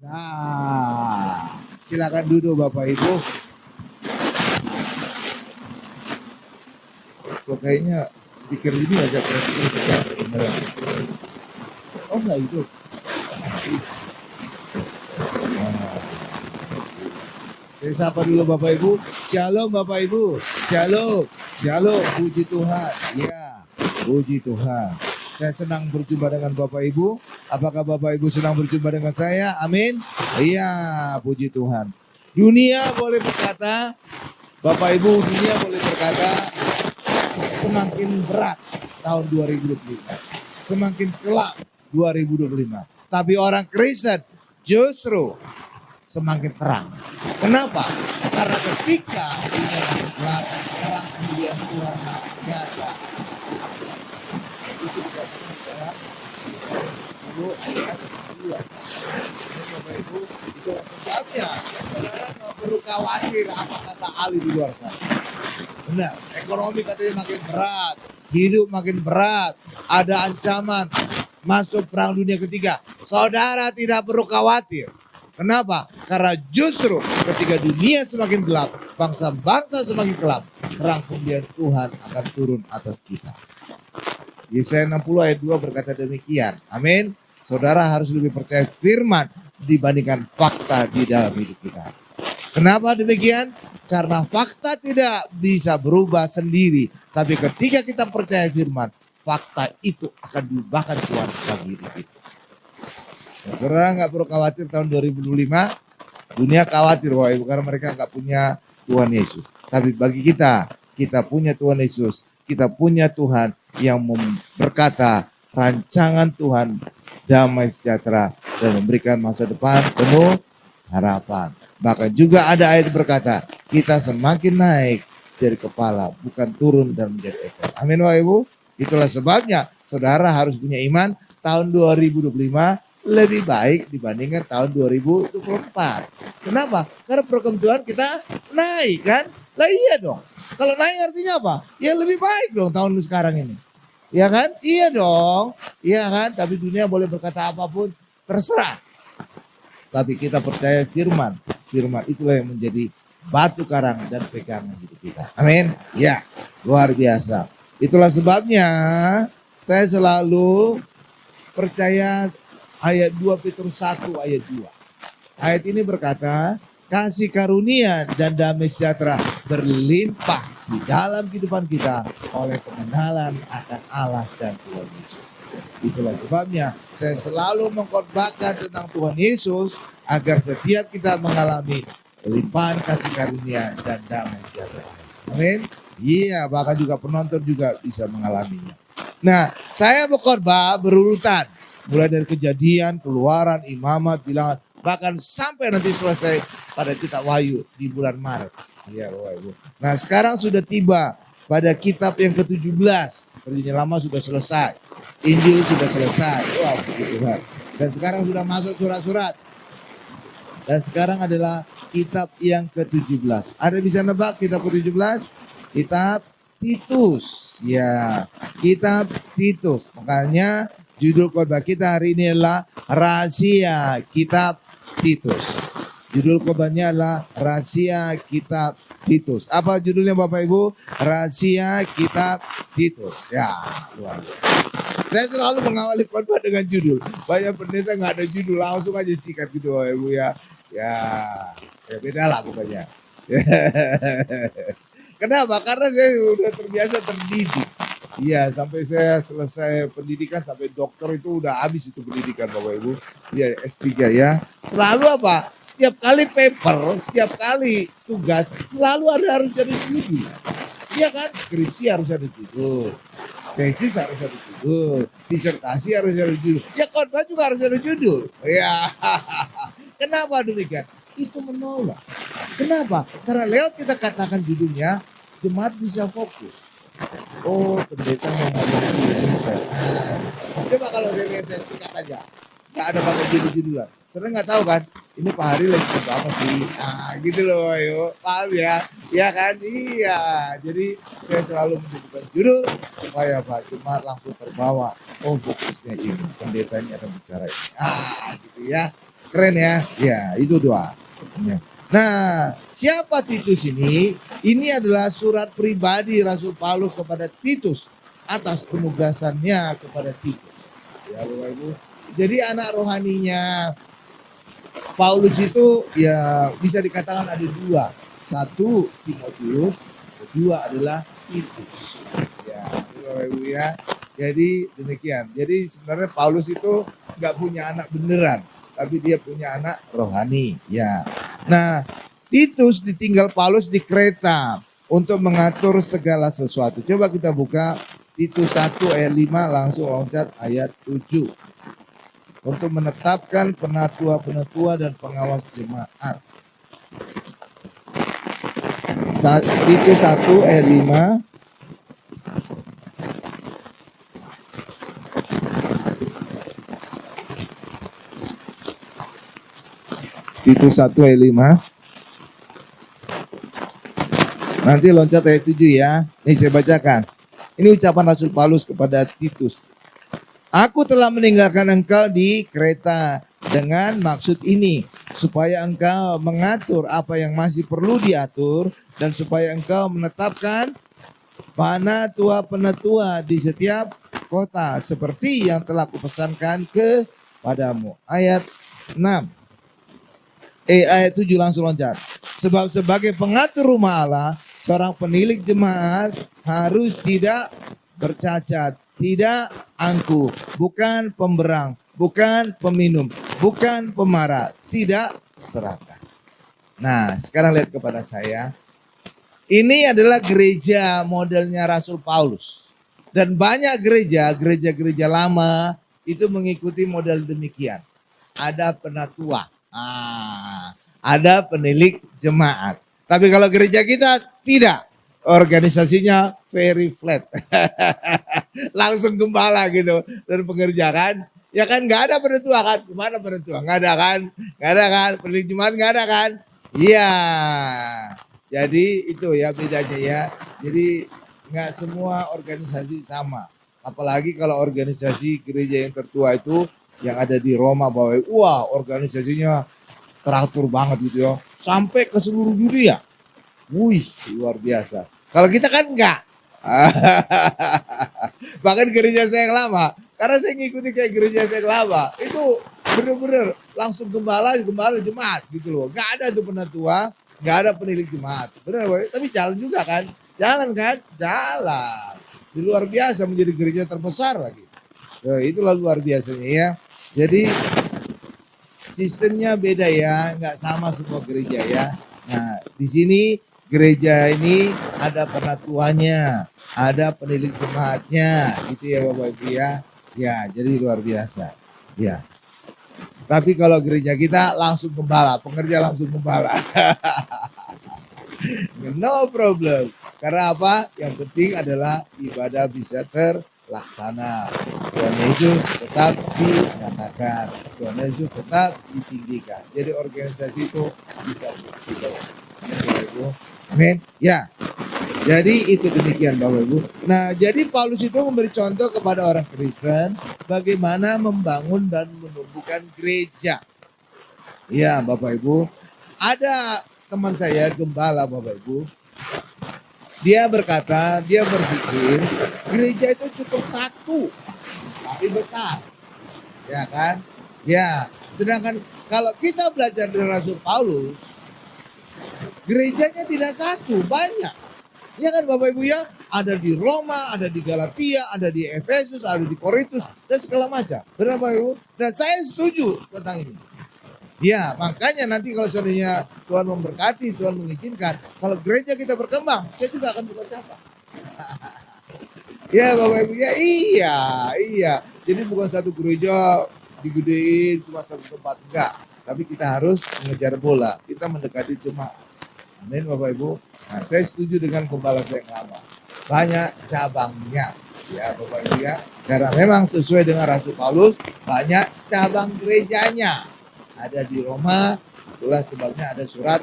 Nah, silakan duduk Bapak Ibu. Kok kayaknya speaker ini agak keras. Oh enggak itu. Nah, saya sapa dulu Bapak Ibu. Shalom Bapak Ibu. Shalom. Shalom. Puji Tuhan. Ya, puji Tuhan. Saya senang berjumpa dengan Bapak Ibu. Apakah Bapak Ibu senang berjumpa dengan saya? Amin. Iya, puji Tuhan. Dunia boleh berkata, Bapak Ibu, dunia boleh berkata semakin berat tahun 2025. Semakin gelap 2025. Tapi orang Kristen justru semakin terang. Kenapa? Karena ketika dunia gelap, terang kemudian Tuhan nyata. Itu tidak bisa. Ibu, ayat 2. Bapak Ibu, itu sebabnya saudara nggak perlu khawatir apa kata ahli di luar sana. Benar, ekonomi katanya makin berat, hidup makin berat, ada ancaman masuk perang dunia ketiga. Saudara tidak perlu khawatir. Kenapa? Karena justru ketika dunia semakin gelap, bangsa-bangsa semakin gelap, terang kemudian Tuhan akan turun atas kita. Yesaya 60 ayat 2 berkata demikian. Amin. Saudara harus lebih percaya firman dibandingkan fakta di dalam hidup kita. Kenapa demikian? Karena fakta tidak bisa berubah sendiri. Tapi ketika kita percaya firman, fakta itu akan diubahkan Tuhan bagi hidup kita. Saudara nggak perlu khawatir tahun 2025. Dunia khawatir wah ibu karena mereka nggak punya Tuhan Yesus. Tapi bagi kita punya Tuhan Yesus. Kita punya Tuhan yang berkata rancangan Tuhan damai sejahtera dan memberikan masa depan penuh harapan. Bahkan juga ada ayat berkata, kita semakin naik dari kepala, bukan turun dan menjadi ekor. Amin Bapak Ibu. Itulah sebabnya saudara harus punya iman tahun 2025 lebih baik dibandingkan tahun 2024. Kenapa? Karena program Tuhan kita naik kan? Lah iya dong. Kalau naik artinya apa? Ya lebih baik dong tahun sekarang ini. Ya kan? Iya dong. Iya kan? Tapi dunia boleh berkata apapun, terserah. Tapi kita percaya firman. Firman itulah yang menjadi batu karang dan pegangan hidup kita. Amin. Ya, luar biasa. Itulah sebabnya saya selalu percaya ayat 2 Petrus 1 ayat 2. Ayat ini berkata, kasih karunia dan damai sejahtera berlimpah di dalam kehidupan kita oleh pengenalan akan Allah dan Tuhan Yesus. Itulah sebabnya saya selalu mengkhotbahkan tentang Tuhan Yesus agar setiap kita mengalami limpahan kasih karunia dan damai sejahtera. Amin. Iya, bahkan juga penonton juga bisa mengalaminya. Nah, saya berkhotbah berurutan. Mulai dari Kejadian, Keluaran, Imamat, Bilangan, bahkan sampai nanti selesai pada kitab Wahyu di bulan Maret. Ya, Ibu. Nah, sekarang sudah tiba pada kitab yang ke-17. Perjanjian Lama sudah selesai. Injil sudah selesai. Wah, puji Tuhan. Dan sekarang sudah masuk surat-surat. Dan sekarang adalah kitab yang ke-17. Ada bisa nebak kitab ke-17? Kitab Titus. Ya, kitab Titus. Makanya judul khotbah kita hari ini adalah Rahasia Kitab Titus. Judul khotbahnya adalah Rahasia Kitab Titus. Apa judulnya Bapak Ibu? Rahasia Kitab Titus. Ya, luar biasa. Saya selalu mengawali khotbah dengan judul. Banyak pendeta nggak ada judul, langsung aja sikat gitu Bapak Ibu ya. Ya beda lah pokoknya. Kenapa? Karena saya udah terbiasa terdidik. Iya, sampai saya selesai pendidikan sampai dokter itu udah habis itu pendidikan Bapak Ibu. Iya, S3 ya. Selalu apa? Setiap kali paper, setiap kali tugas, selalu harus ada judul. Iya kan? Skripsi harus ada judul. Tesis harus ada judul. Disertasi harus ada judul. Ya khotbah juga harus ada judul. Ya. Kenapa demikian? Itu menolak. Kenapa? Karena lewat kita katakan judulnya, jemaat bisa fokus. Oh, pendeta mau ngomong ini. Coba kalau saya sikat aja. Gak ada pakai judul-judulan. Sebenarnya nggak tahu kan, ini Pak Hari lagi coba apa sih? Nah, gitu loh, yuk. Paham ya? Iya kan? Iya. Jadi saya selalu menunjukkan judul supaya Pak Jemaat langsung terbawa. Oh, fokusnya ini. Pendetanya akan bicara ini. Ah, gitu ya. Keren ya? Ya, itu doa. Ya. Nah, siapa Titus ini? Ini adalah surat pribadi Rasul Paulus kepada Titus atas penugasannya kepada Titus. Ya, Bapak Ibu. Jadi anak rohaninya Paulus itu ya bisa dikatakan ada dua. Satu Timotius, kedua adalah Titus. Ya, Bapak Ibu ya. Jadi demikian. Jadi sebenarnya Paulus itu nggak punya anak beneran, tapi dia punya anak rohani. Ya. Nah, Titus ditinggal Paulus di Kreta untuk mengatur segala sesuatu. Coba kita buka Titus 1 ayat 5 langsung loncat ayat 7. Untuk menetapkan penatua-penatua dan pengawas jemaat. Titus 1 ayat 5. Titus 1 ayat 5. Nanti loncat ayat 7 ya. Ini saya bacakan. Ini ucapan Rasul Paulus kepada Titus. Aku telah meninggalkan engkau di Kreta dengan maksud ini, supaya engkau mengatur apa yang masih perlu diatur dan supaya engkau menetapkan penatua-penatua di setiap kota seperti yang telah kupesankan kepadamu. Ayat 6. Ayat 7 langsung loncat. Sebab sebagai pengatur rumah Allah, seorang penilik jemaat harus tidak bercacat, tidak angkuh, bukan pemberang, bukan peminum, bukan pemarah, tidak serakah. Nah, sekarang lihat kepada saya. Ini adalah gereja modelnya Rasul Paulus. Dan banyak gereja-gereja lama itu mengikuti model demikian. Ada penatua. Ada penilik jemaat. Tapi kalau gereja kita tidak. Organisasinya very flat. Langsung gembala gitu. Dan pekerja kan. Ya kan gak ada penatua kan. Gimana penatua? Gak ada kan. Gak ada kan. Penilik jemaat gak ada kan. Iya. Jadi itu ya bedanya ya. Jadi gak semua organisasi sama. Apalagi kalau organisasi gereja yang tertua itu yang ada di Roma bahwa wah organisasinya teratur banget gitu ya. Sampai ke seluruh dunia. Wih luar biasa. Kalau kita kan enggak. Bahkan gereja saya yang lama. Karena saya ngikuti kayak gereja saya yang lama. Itu bener-bener langsung gembala jemaat gitu loh. Gak ada tuh penatua. Gak ada penilik jemaat. Bener tapi jalan juga kan. Jalan kan? Jalan. Luar biasa menjadi gereja terbesar lagi. Itulah luar biasanya ya. Jadi sistemnya beda ya, nggak sama semua gereja ya. Nah di sini gereja ini ada penatuannya, ada penilik jemaatnya, gitu ya Bapak Ibu ya. Ya jadi luar biasa. Ya. Tapi kalau gereja kita langsung gembala, pengerja langsung gembala. No problem. Karena apa? Yang penting adalah ibadah bisa terlaksana. Tuhan Yesus tetap dinyatakan. Tuhan Yesus tetap ditinggikan. Jadi organisasi itu bisa fleksibel. Amin. Ya. Jadi itu demikian Bapak Ibu. Nah jadi Paulus itu memberi contoh kepada orang Kristen. Bagaimana membangun dan menumbuhkan gereja. Ya Bapak Ibu. Ada teman saya gembala Bapak Ibu. Dia berkata, dia berpikir gereja itu cukup satu, tapi besar. Ya kan? Ya, sedangkan kalau kita belajar dari Rasul Paulus, gerejanya tidak satu, banyak. Ya kan Bapak Ibu ya? Ada di Roma, ada di Galatia, ada di Efesus, ada di Korintus, dan segala macam. Benar Bapak Ibu? Dan saya setuju tentang ini. Ya, makanya nanti kalau seandainya Tuhan memberkati, Tuhan mengizinkan, kalau gereja kita berkembang, saya juga akan buka cabang. Ya, Bapak Ibu ya, iya. Jadi bukan satu gereja digedein cuma satu tempat enggak, tapi kita harus mengejar bola, kita mendekati jemaat. Amin, Bapak Ibu. Nah, saya setuju dengan gembala saya yang lama. Banyak cabangnya, ya Bapak Ibu ya. Karena memang sesuai dengan Rasul Paulus, banyak cabang gerejanya. Ada di Roma, itulah sebabnya ada surat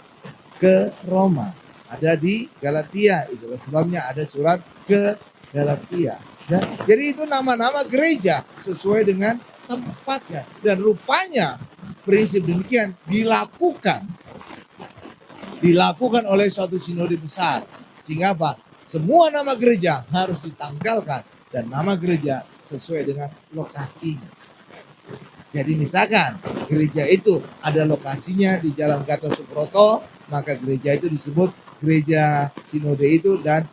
ke Roma. Ada di Galatia, itulah sebabnya ada surat ke Galatia. Ya, jadi itu nama-nama gereja sesuai dengan tempatnya. Dan rupanya prinsip demikian dilakukan oleh suatu sinode besar. Sehingga apa? Semua nama gereja harus ditanggalkan dan nama gereja sesuai dengan lokasinya. Jadi misalkan gereja itu ada lokasinya di Jalan Gatot Subroto, maka gereja itu disebut gereja sinode itu dan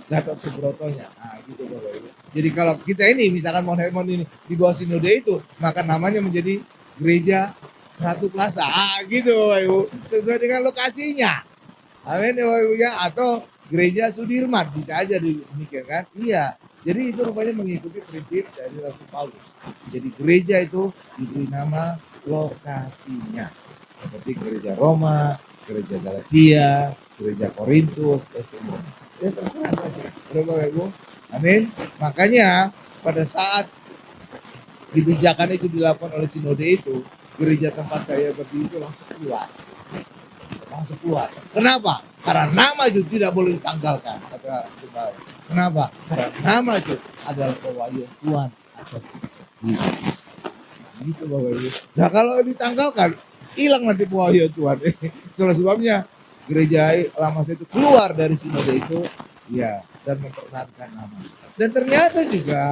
Gatot Subrotonya. Nah, gitu Bapak Ibu. Jadi kalau kita ini misalkan Mount Hermon ini di bawah sinode itu, maka namanya menjadi gereja Ratu Plaza. Gitu Bapak Ibu. Sesuai dengan lokasinya. Amin ya Bapak Ibu ya. Atau gereja Sudirman bisa aja demikian kan? Iya. Jadi itu rupanya mengikuti prinsip dari Rasul Paulus. Jadi gereja itu diberi nama lokasinya. Seperti gereja Roma, gereja Galatia, gereja Korintus, dan semuanya. Ya terserah saja. Bapak Ibu. Amin. Makanya pada saat kebijakan itu dilakukan oleh sinode itu, gereja tempat saya berdiri itu langsung keluar. Kenapa? Karena nama itu tidak boleh ditanggalkan. Kenapa? Karena nama itu adalah pewahyuan Tuhan atas diri. Gitu Bapak Ibu. Nah kalau ditanggalkan, hilang nanti pewahyuan Tuhan. Itulah sebabnya gereja lama saya itu keluar dari sinode itu, ya, dan mempertahankan nama. Dan ternyata juga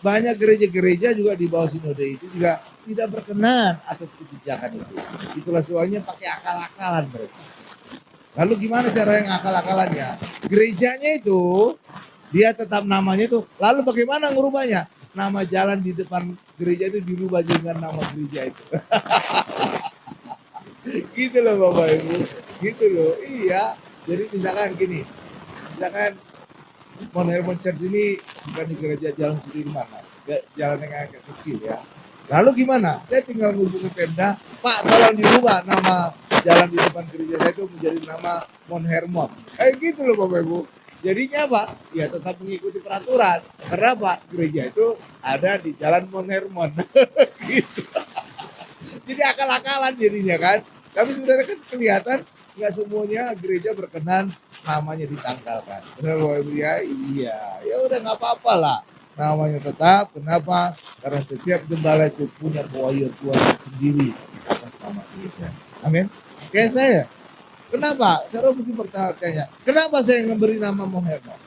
banyak gereja-gereja juga di bawah sinode itu juga tidak berkenan atas kebijakan itu. Itulah sebabnya pakai akal-akalan mereka. Lalu gimana cara yang akal-akalannya? Gerejanya itu dia tetap namanya itu. Lalu bagaimana ngubahnya? Nama jalan di depan gereja itu dirubah dengan nama gereja itu. Gitu loh Bapak Ibu. Gitu loh. Iya. Jadi misalkan gini. Misalkan Mount Hermon Church ini bukan di gereja Jalan Sudirman. Jalan yang agak kecil ya. Lalu gimana? Saya tinggal menghubungi Pemda, Pak tolong dirubah nama jalan di depan gereja saya itu menjadi nama Mount Hermon. Gitu loh Bapak Ibu. Jadinya apa? Ya tetap mengikuti peraturan. Karena apa? Gereja itu ada di jalan Mount Hermon. Gitu. Jadi akal-akalan jadinya kan. Tapi sebenarnya kan kelihatan nggak semuanya gereja berkenan namanya ditanggalkan. Benar Bapak Ibu ya? Iya. Ya udah nggak apa-apa lah. Namanya tetap. Kenapa? Karena setiap gembala itu punya pewahyuan Tuhan sendiri atas nama gereja. Amin. Kayak saya. Kenapa? Saya mungkin bertanya. Kenapa saya memberi nama Mount Hermon?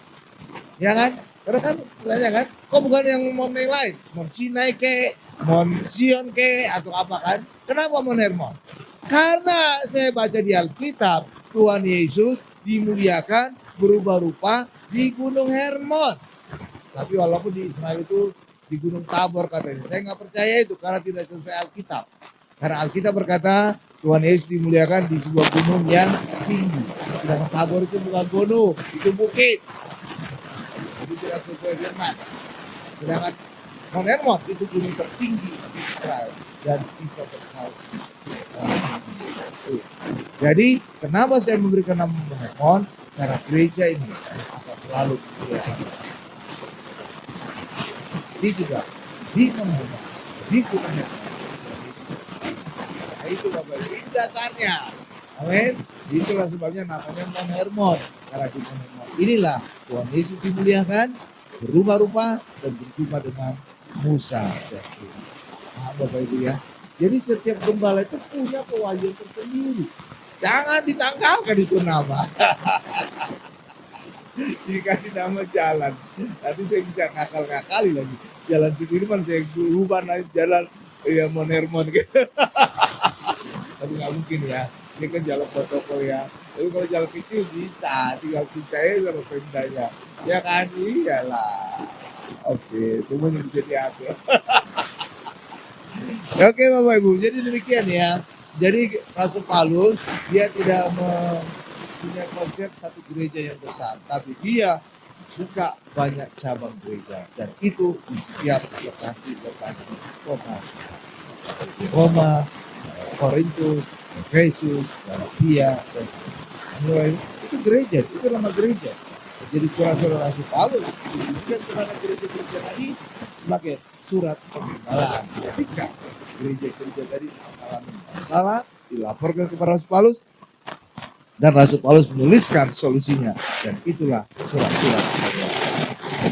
Ya kan? Karena kan tanya kan, kok bukan yang Mount yang lain? Mount Sinai ke, Mount Sion ke, atau apa kan? Kenapa Mount Hermon? Karena saya baca di Alkitab, Tuhan Yesus dimuliakan berubah rupa di Gunung Hermon. Tapi walaupun di Israel itu di Gunung Tabor katanya. Saya nggak percaya itu karena tidak sesuai Alkitab. Karena Alkitab berkata Tuhan Yesus dimuliakan di sebuah gunung yang tinggi. Sedangkan Tabor itu bukan gunung, itu bukit. Jadi tidak sesuai firman. Sedangkan Mount Hermon itu gunung tertinggi di Israel dan bisa bersalju. Jadi kenapa saya memberikan nama Mount Hermon? Karena gereja ini akan selalu dimuliakan. Di juga di Mount Hermon, di Gunung Hermon. Nah, itu Bapak Ibu, itu dasarnya. Amin. Itulah sebabnya namanya Mount Hermon. Karena di Mount Hermon inilah Tuhan Yesus dimuliakan, berubah rupa dan berjumpa dengan Musa. Nah, Bapak Ibu ya. Jadi setiap gembala itu punya pewahyuan tersendiri. Jangan ditanggalkan itu nama. Dikasih nama jalan. Nanti saya bisa ngakal-ngakali lagi. Jalan Sudirman saya berubah naik jalan ya Mount Hermon gitu. Tapi nggak mungkin ya. Ini kan jalan protokol ya. Tapi kalau jalan kecil bisa. Tinggal cintai sama Pemdanya. Ya kan? Iyalah. Oke. Semuanya bisa diatur. Oke Bapak Ibu. Jadi demikian ya. Jadi Rasul Paulus dia tidak punya konsep satu gereja yang besar, tapi dia buka banyak cabang gereja dan itu di setiap lokasi kota besar. Roma, Korintus, Efesus, Galatia, dan sebagainya. Itu gereja, itu nama gereja. Jadi surat-surat Rasul Paulus diberikan kepada gereja-gereja tadi sebagai surat pembelaan. Ketika gereja-gereja tadi mengalami masalah, dilaporkan kepada Rasul Paulus, dan Rasul Paulus menuliskan solusinya, dan itulah surat-surat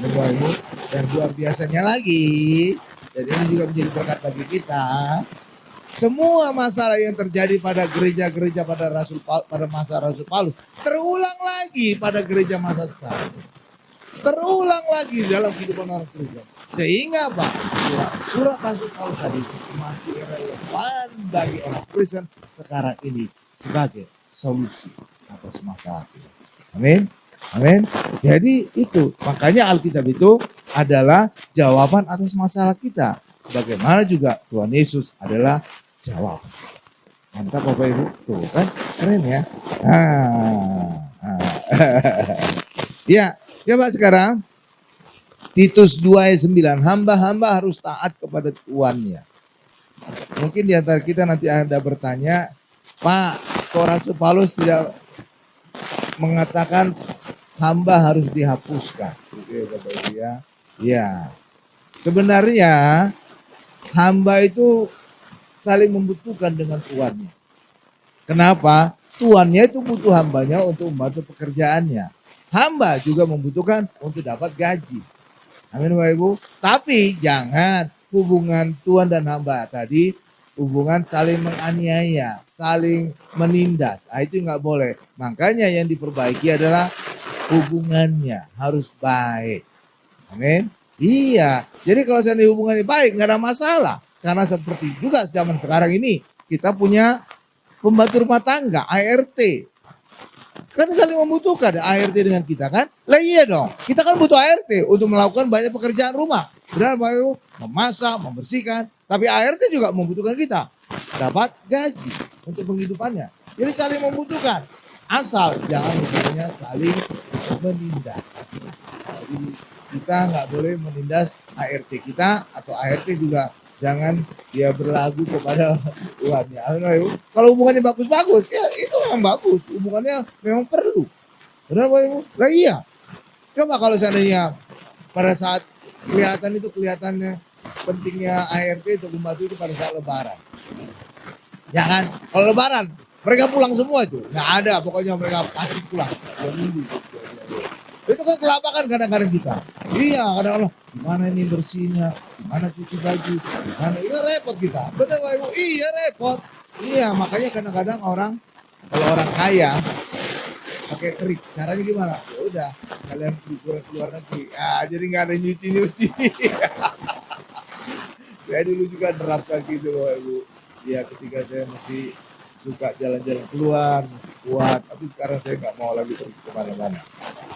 pembelaan. Dan luar biasanya lagi, dan ini juga menjadi berkat bagi kita. Semua masalah yang terjadi pada gereja-gereja pada masa Rasul Paulus terulang lagi pada gereja masa sekarang. Terulang lagi dalam kehidupan orang Kristen. Sehingga apa? Surat Rasul Paulus tadi masih relevan bagi orang Kristen sekarang ini sebagai solusi atas masalah kita. Amin. Amin. Jadi itu, makanya Alkitab itu adalah jawaban atas masalah kita. Sebagaimana juga Tuhan Yesus adalah jawab. Mantap Bapak Ibu. Tuh kan, keren ya. Ya, coba sekarang Titus 2 ayat 9. Hamba-hamba harus taat kepada tuannya. Mungkin di antara kita nanti ada bertanya, Pak, kok Rasul Paulus tidak mengatakan hamba harus dihapuskan? Oke, Bapak Ibu ya. Ya. Sebenarnya hamba itu saling membutuhkan dengan tuannya. Kenapa? Tuannya itu butuh hambanya untuk membantu pekerjaannya. Hamba juga membutuhkan untuk dapat gaji. Amin Bapak Ibu. Tapi jangan hubungan tuan dan hamba tadi hubungan saling menganiaya, saling menindas. Itu nggak boleh. Makanya yang diperbaiki adalah hubungannya harus baik. Amin. Iya. Jadi kalau seandainya hubungannya baik nggak ada masalah. Karena seperti juga zaman sekarang ini kita punya pembantu rumah tangga, ART. Kan saling membutuhkan ART dengan kita kan? Lah iya dong. Kita kan butuh ART untuk melakukan banyak pekerjaan rumah. Benar Pak Ibu? Memasak, membersihkan. Tapi ART juga membutuhkan kita. Dapat gaji untuk penghidupannya. Jadi saling membutuhkan. Asal jangan hubungannya saling menindas. Jadi kita nggak boleh menindas ART kita atau ART juga jangan dia berlagu kepada tuannya. Kalau hubungannya bagus-bagus, ya itu memang bagus. Hubungannya memang perlu. Benar Pak Ibu? Lah iya. Coba kalau seandainya pada saat kelihatannya pentingnya ART untuk membantu itu pada saat lebaran. Ya kan? Kalau lebaran, mereka pulang semua itu. Nggak ada, pokoknya mereka pasti pulang. Itu kan kelabakan kadang-kadang kita. Iya, kadang-kadang gimana ini bersihnya, gimana cuci baju, gimana, itu repot kita. Betul Pak Ibu? Iya repot. Iya, makanya kadang-kadang kalau orang kaya pakai trik, caranya gimana? Ya udah, sekalian keluar negeri. Jadi nggak ada nyuci-nyuci. Saya dulu juga nerapkan gitu Pak Ibu. Ya ketika saya masih suka jalan-jalan keluar, masih kuat. Tapi sekarang saya nggak mau lagi pergi kemana-mana.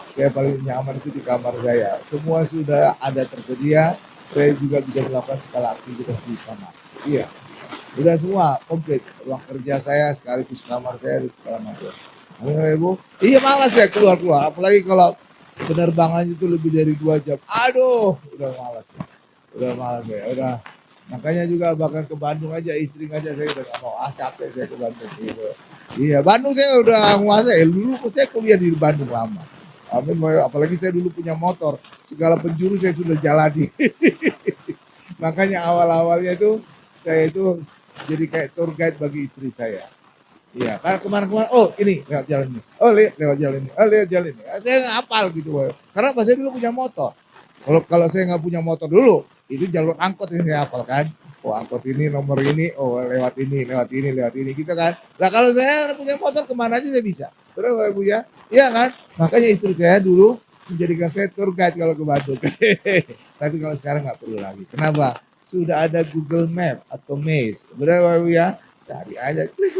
Saya paling nyaman itu di kamar saya. Semua sudah ada tersedia. Saya juga bisa melakukan segala aktivitas di kamar. Iya, udah semua komplit. Ruang kerja saya sekaligus kamar saya dan segala macam. Amin Ibu. Iya malas ya keluar-keluar. Apalagi kalau penerbangan itu lebih dari 2 jam. Aduh, udah malas. Udah malas ya. Udah. Makanya juga bahkan ke Bandung aja, istri aja saya udah gak mau. Capek saya ke Bandung gitu. Iya, Bandung saya udah nguasai. Dulu saya kuliah di Bandung lama. Amin, apalagi saya dulu punya motor. Segala penjuru saya sudah jalani. Makanya awal-awalnya itu saya itu jadi kayak tour guide bagi istri saya. Iya, karena kemana-kemana, oh ini lewat jalan ini, oh lewat jalan ini, oh lewat jalan ini. Saya nggak hafal gitu, karena pas saya dulu punya motor. Kalau saya nggak punya motor dulu, itu jalur angkot yang saya hafal kan. Oh angkot ini nomor ini, oh lewat ini, gitu kan. Nah kalau saya punya motor kemana aja saya bisa. Terus Bapak Ibu ya, iya kan. Makanya istri saya dulu menjadikan saya tour guide kalau ke Bandung. Tapi kalau sekarang nggak perlu lagi. Kenapa? Sudah ada Google Map atau Maze. Benar Bapak Ibu ya. Cari aja, klik.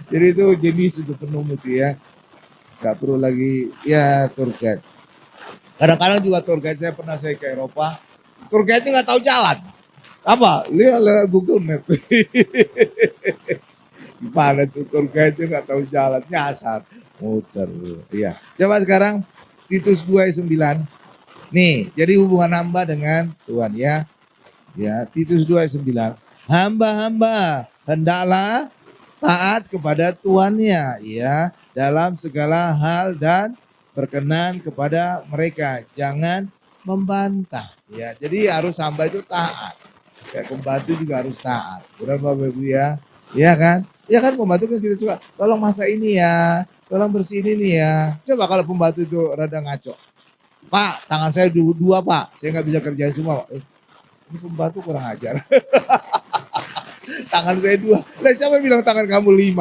Jadi itu jenis untuk penuh itu ya. Gak perlu lagi ya tour guide. Kadang-kadang juga tour guide saya pernah ke Eropa. Tour guide nggak tahu jalan. Apa? Lihat Google Map. Gimana tuh tour guide nggak tahu jalan, nyasar, muter. Iya. Coba sekarang Titus 2 ayat 9. Nih, jadi hubungan hamba dengan Tuhan ya. Ya, Titus 2 ayat 9. Hamba-hamba hendaklah taat kepada tuannya ya dalam segala hal dan berkenan kepada mereka, jangan membantah ya. Jadi harus hamba itu taat. Kayak pembantu juga harus taat. Benar Bapak Ibu ya? Iya kan? Ya kan pembantu kan kita suka tolong masak ini ya, tolong bersihin ini ya. Coba kalau pembantu itu rada ngaco. Pak, tangan saya dua Pak, saya nggak bisa kerjain semua Pak. Ini pembantu kurang ajar. Tangan saya 2. Lah siapa bilang tangan kamu 5?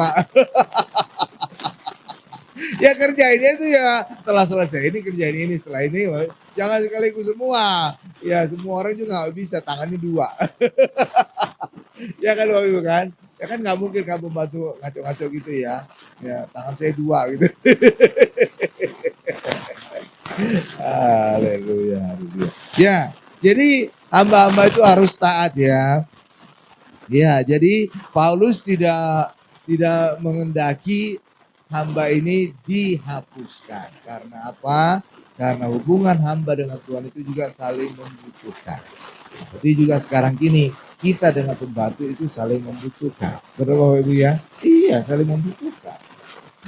Ya kerjainnya itu ya setelah selesai ini kerjain ini, setelah ini jangan sekaligus semua. Ya semua orang juga nggak bisa tangannya 2. Ya kan Bapak Ibu kan? Ya kan nggak mungkin kamu bantu ngaco-ngaco gitu ya. Ya tangan saya 2 gitu. Haleluya, haleluya. Ya, jadi hamba-hamba itu harus taat ya. Ya, jadi Paulus tidak mengendaki hamba ini dihapuskan. Karena apa? Karena hubungan hamba dengan Tuhan itu juga saling membutuhkan. Seperti juga sekarang kini, kita dengan pembantu itu saling membutuhkan. Betul Bapak Ibu ya? Iya, saling membutuhkan.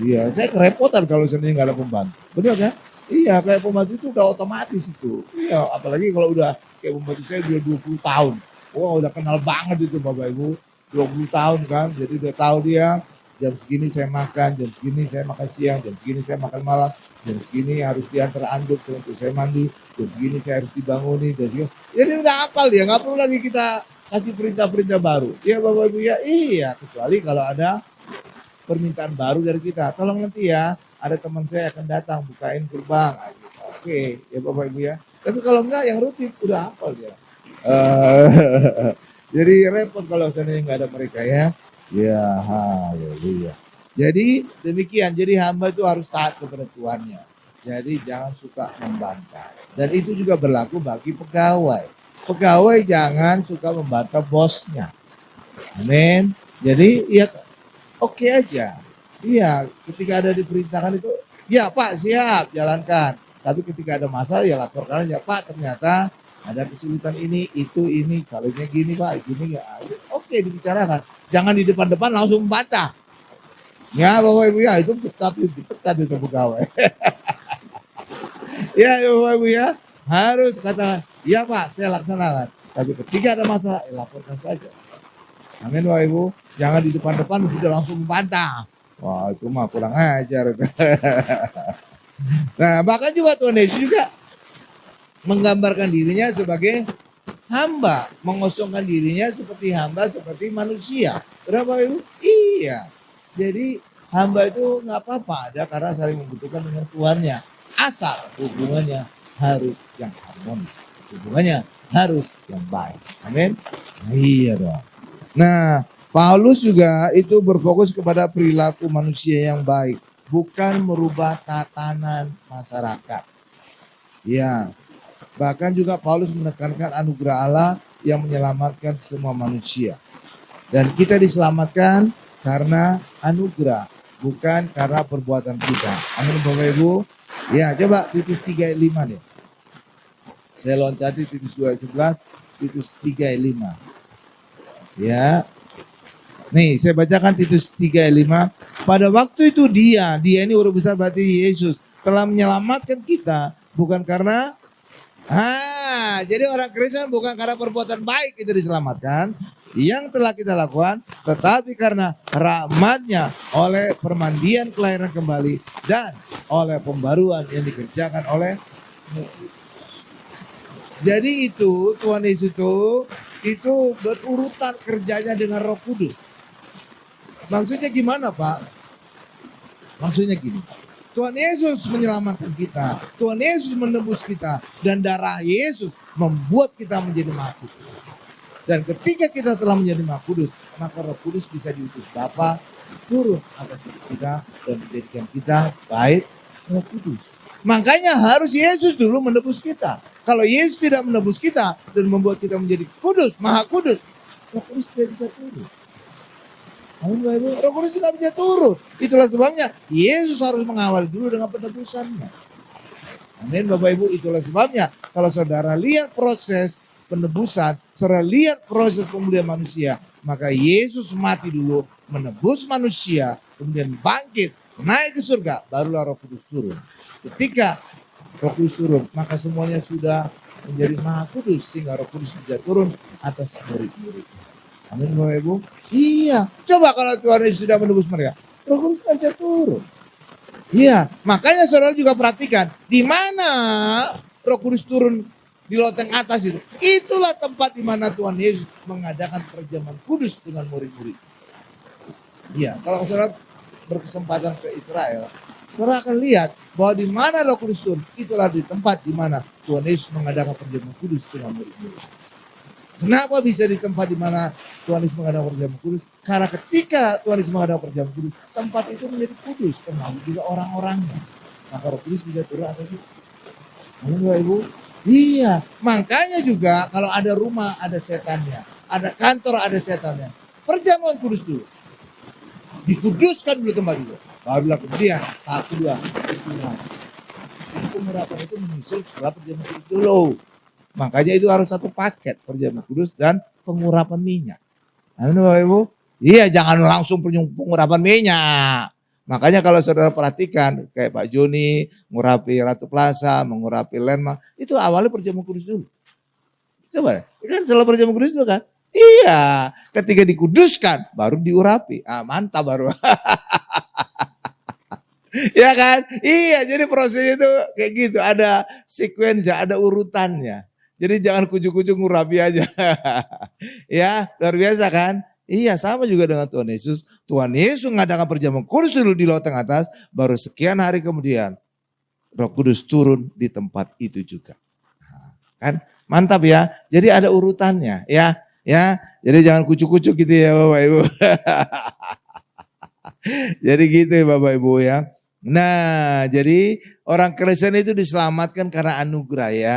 Iya, saya kerepotan kalau sendiri nggak ada pembantu. Benar kan? Iya, kayak pembantu itu udah otomatis itu. Iya, apalagi kalau udah kayak pembantu saya udah 20 tahun. Wah, udah kenal banget itu Bapak Ibu. 20 tahun kan, jadi udah tahu dia jam segini saya makan, jam segini saya makan siang, jam segini saya makan malam, jam segini harus diantar anduk untuk saya mandi, jam segini saya harus dibangunin, jam segini. Jadi udah hafal dia, nggak perlu lagi kita kasih perintah-perintah baru. Iya Bapak Ibu ya, iya kecuali kalau ada permintaan baru dari kita. Tolong nanti ya, ada teman saya akan datang bukain gerbang. Oke, ya Bapak Ibu ya. Tapi kalau enggak yang rutin udah hafal dia. Jadi repot kalau seandainya nggak ada mereka ya. Ya, haleluya. Jadi demikian. Jadi hamba itu harus taat kepada tuannya. Jadi jangan suka membantah. Dan itu juga berlaku bagi pegawai. Pegawai jangan suka membantah bosnya. Amin. Jadi ya oke aja. Iya, ketika ada diperintahkan itu, ya Pak siap jalankan. Tapi ketika ada masalah ya laporkan aja Pak, ternyata ada kesulitan ini, itu, ini, salahnya gini Pak, gini ya. Oke dibicarakan. Jangan di depan-depan langsung membantah. Ya Bapak Ibu ya, itu dipecat itu pegawai. Ya Bapak Ibu ya, harus kata, ya Pak saya laksanakan. Tapi ketika ada masalah, laporkan saja. Amin Bapak Ibu. Jangan di depan-depan sudah langsung membantah. Wah itu mah kurang ajar. Nah bahkan juga Tuhan Yesus juga menggambarkan dirinya sebagai hamba, mengosongkan dirinya seperti hamba, seperti manusia. Berapa Ibu? Iya. Jadi hamba itu nggak apa-apa ada karena saling membutuhkan dengan tuannya. Asal hubungannya harus yang harmonis, hubungannya harus yang baik. Amin. Iya dong. Nah, Paulus juga itu berfokus kepada perilaku manusia yang baik, bukan merubah tatanan masyarakat. Ya. Bahkan juga Paulus menekankan anugerah Allah yang menyelamatkan semua manusia. Dan kita diselamatkan karena anugerah, bukan karena perbuatan kita. Amin Bapak Ibu. Ya coba Titus 3:5 deh. Saya loncati Titus 2:11, Titus 3:5. Ya. Nih saya bacakan Titus 3:5. Pada waktu itu dia ini huruf besar berarti Yesus, telah menyelamatkan kita bukan karena jadi orang Kristen bukan karena perbuatan baik itu diselamatkan yang telah kita lakukan, tetapi karena rahmat-Nya oleh permandian kelahiran kembali dan oleh pembaruan yang dikerjakan oleh. Jadi itu Tuhan Yesus itu berurutan kerjanya dengan Roh Kudus. Maksudnya gimana Pak? Maksudnya gini. Tuhan Yesus menyelamatkan kita. Tuhan Yesus menebus kita. Dan darah Yesus membuat kita menjadi Maha Kudus. Dan ketika kita telah menjadi Maha Kudus, maka Roh Kudus bisa diutus Bapa turun atas kita dan menjadikan kita baik Roh Kudus. Makanya harus Yesus dulu menebus kita. Kalau Yesus tidak menebus kita dan membuat kita menjadi kudus, Maha Kudus, Roh Kudus tidak bisa turun. Amin Bapak Ibu, Roh Kudus tidak bisa turun. Itulah sebabnya Yesus harus mengawali dulu dengan penebusannya. Amin Bapak Ibu, itulah sebabnya kalau saudara lihat proses penebusan, saudara lihat proses pemulihan manusia, maka Yesus mati dulu, menebus manusia, kemudian bangkit, naik ke surga, barulah Roh Kudus turun. Ketika Roh Kudus turun, maka semuanya sudah menjadi Maha Kudus, sehingga Roh Kudus bisa turun atas murid-muridnya. Amin Bapak Ibu. Iya, coba kalau Tuhan Yesus sudah menebus mereka, Roh Kudus kan bisa turun. Iya, makanya saudara juga perhatikan di mana Roh Kudus turun di loteng atas itu. Itulah tempat di mana Tuhan Yesus mengadakan perjamuan kudus dengan murid-murid. Iya, kalau saudara berkesempatan ke Israel, saudara akan lihat bahwa di mana Roh Kudus turun, itulah di tempat di mana Tuhan Yesus mengadakan perjamuan kudus dengan murid-murid. Kenapa bisa di tempat di mana Tuhan Yesus mengadakan perjamuan kudus? Karena ketika Tuhan Yesus mengadakan perjamuan kudus, tempat itu menjadi kudus, termasuk juga orang-orangnya. Maka Roh Kudus bisa turun atas itu. Amin, Bapak Ibu. Iya, makanya juga kalau ada rumah ada setannya, ada kantor ada setannya. Perjamuan kudus dulu. Dikuduskan dulu tempat itu. Barulah kemudian tahap kedua. Pengurapan itu menyusul setelah perjamuan kudus dulu. Makanya itu harus satu paket, perjamuan kudus dan pengurapan minyak. Amin, Bapak Ibu. Iya, jangan langsung pengurapan minyak. Makanya kalau saudara perhatikan kayak Pak Joni ngurapi Ratu Plaza, mengurapi Landmark, itu awalnya perjamuan kudus dulu. Coba, kan setelah perjamuan kudus dulu kan? Iya, ketika dikuduskan baru diurapi. Ah, mantap baru. Ya kan? Iya, jadi prosesnya itu kayak gitu, ada sekuensinya, ada urutannya. Jadi jangan kucuk-kucuk ngurapi aja. Ya, luar biasa kan? Iya, sama juga dengan Tuhan Yesus. Tuhan Yesus mengadakan perjamuan kudus dulu di loteng atas, baru sekian hari kemudian Roh Kudus turun di tempat itu juga. Kan? Mantap ya. Jadi ada urutannya ya. Ya, jadi jangan kucuk-kucuk gitu ya Bapak Ibu. Jadi gitu ya Bapak Ibu ya. Nah, jadi orang Kristen itu diselamatkan karena anugerah ya.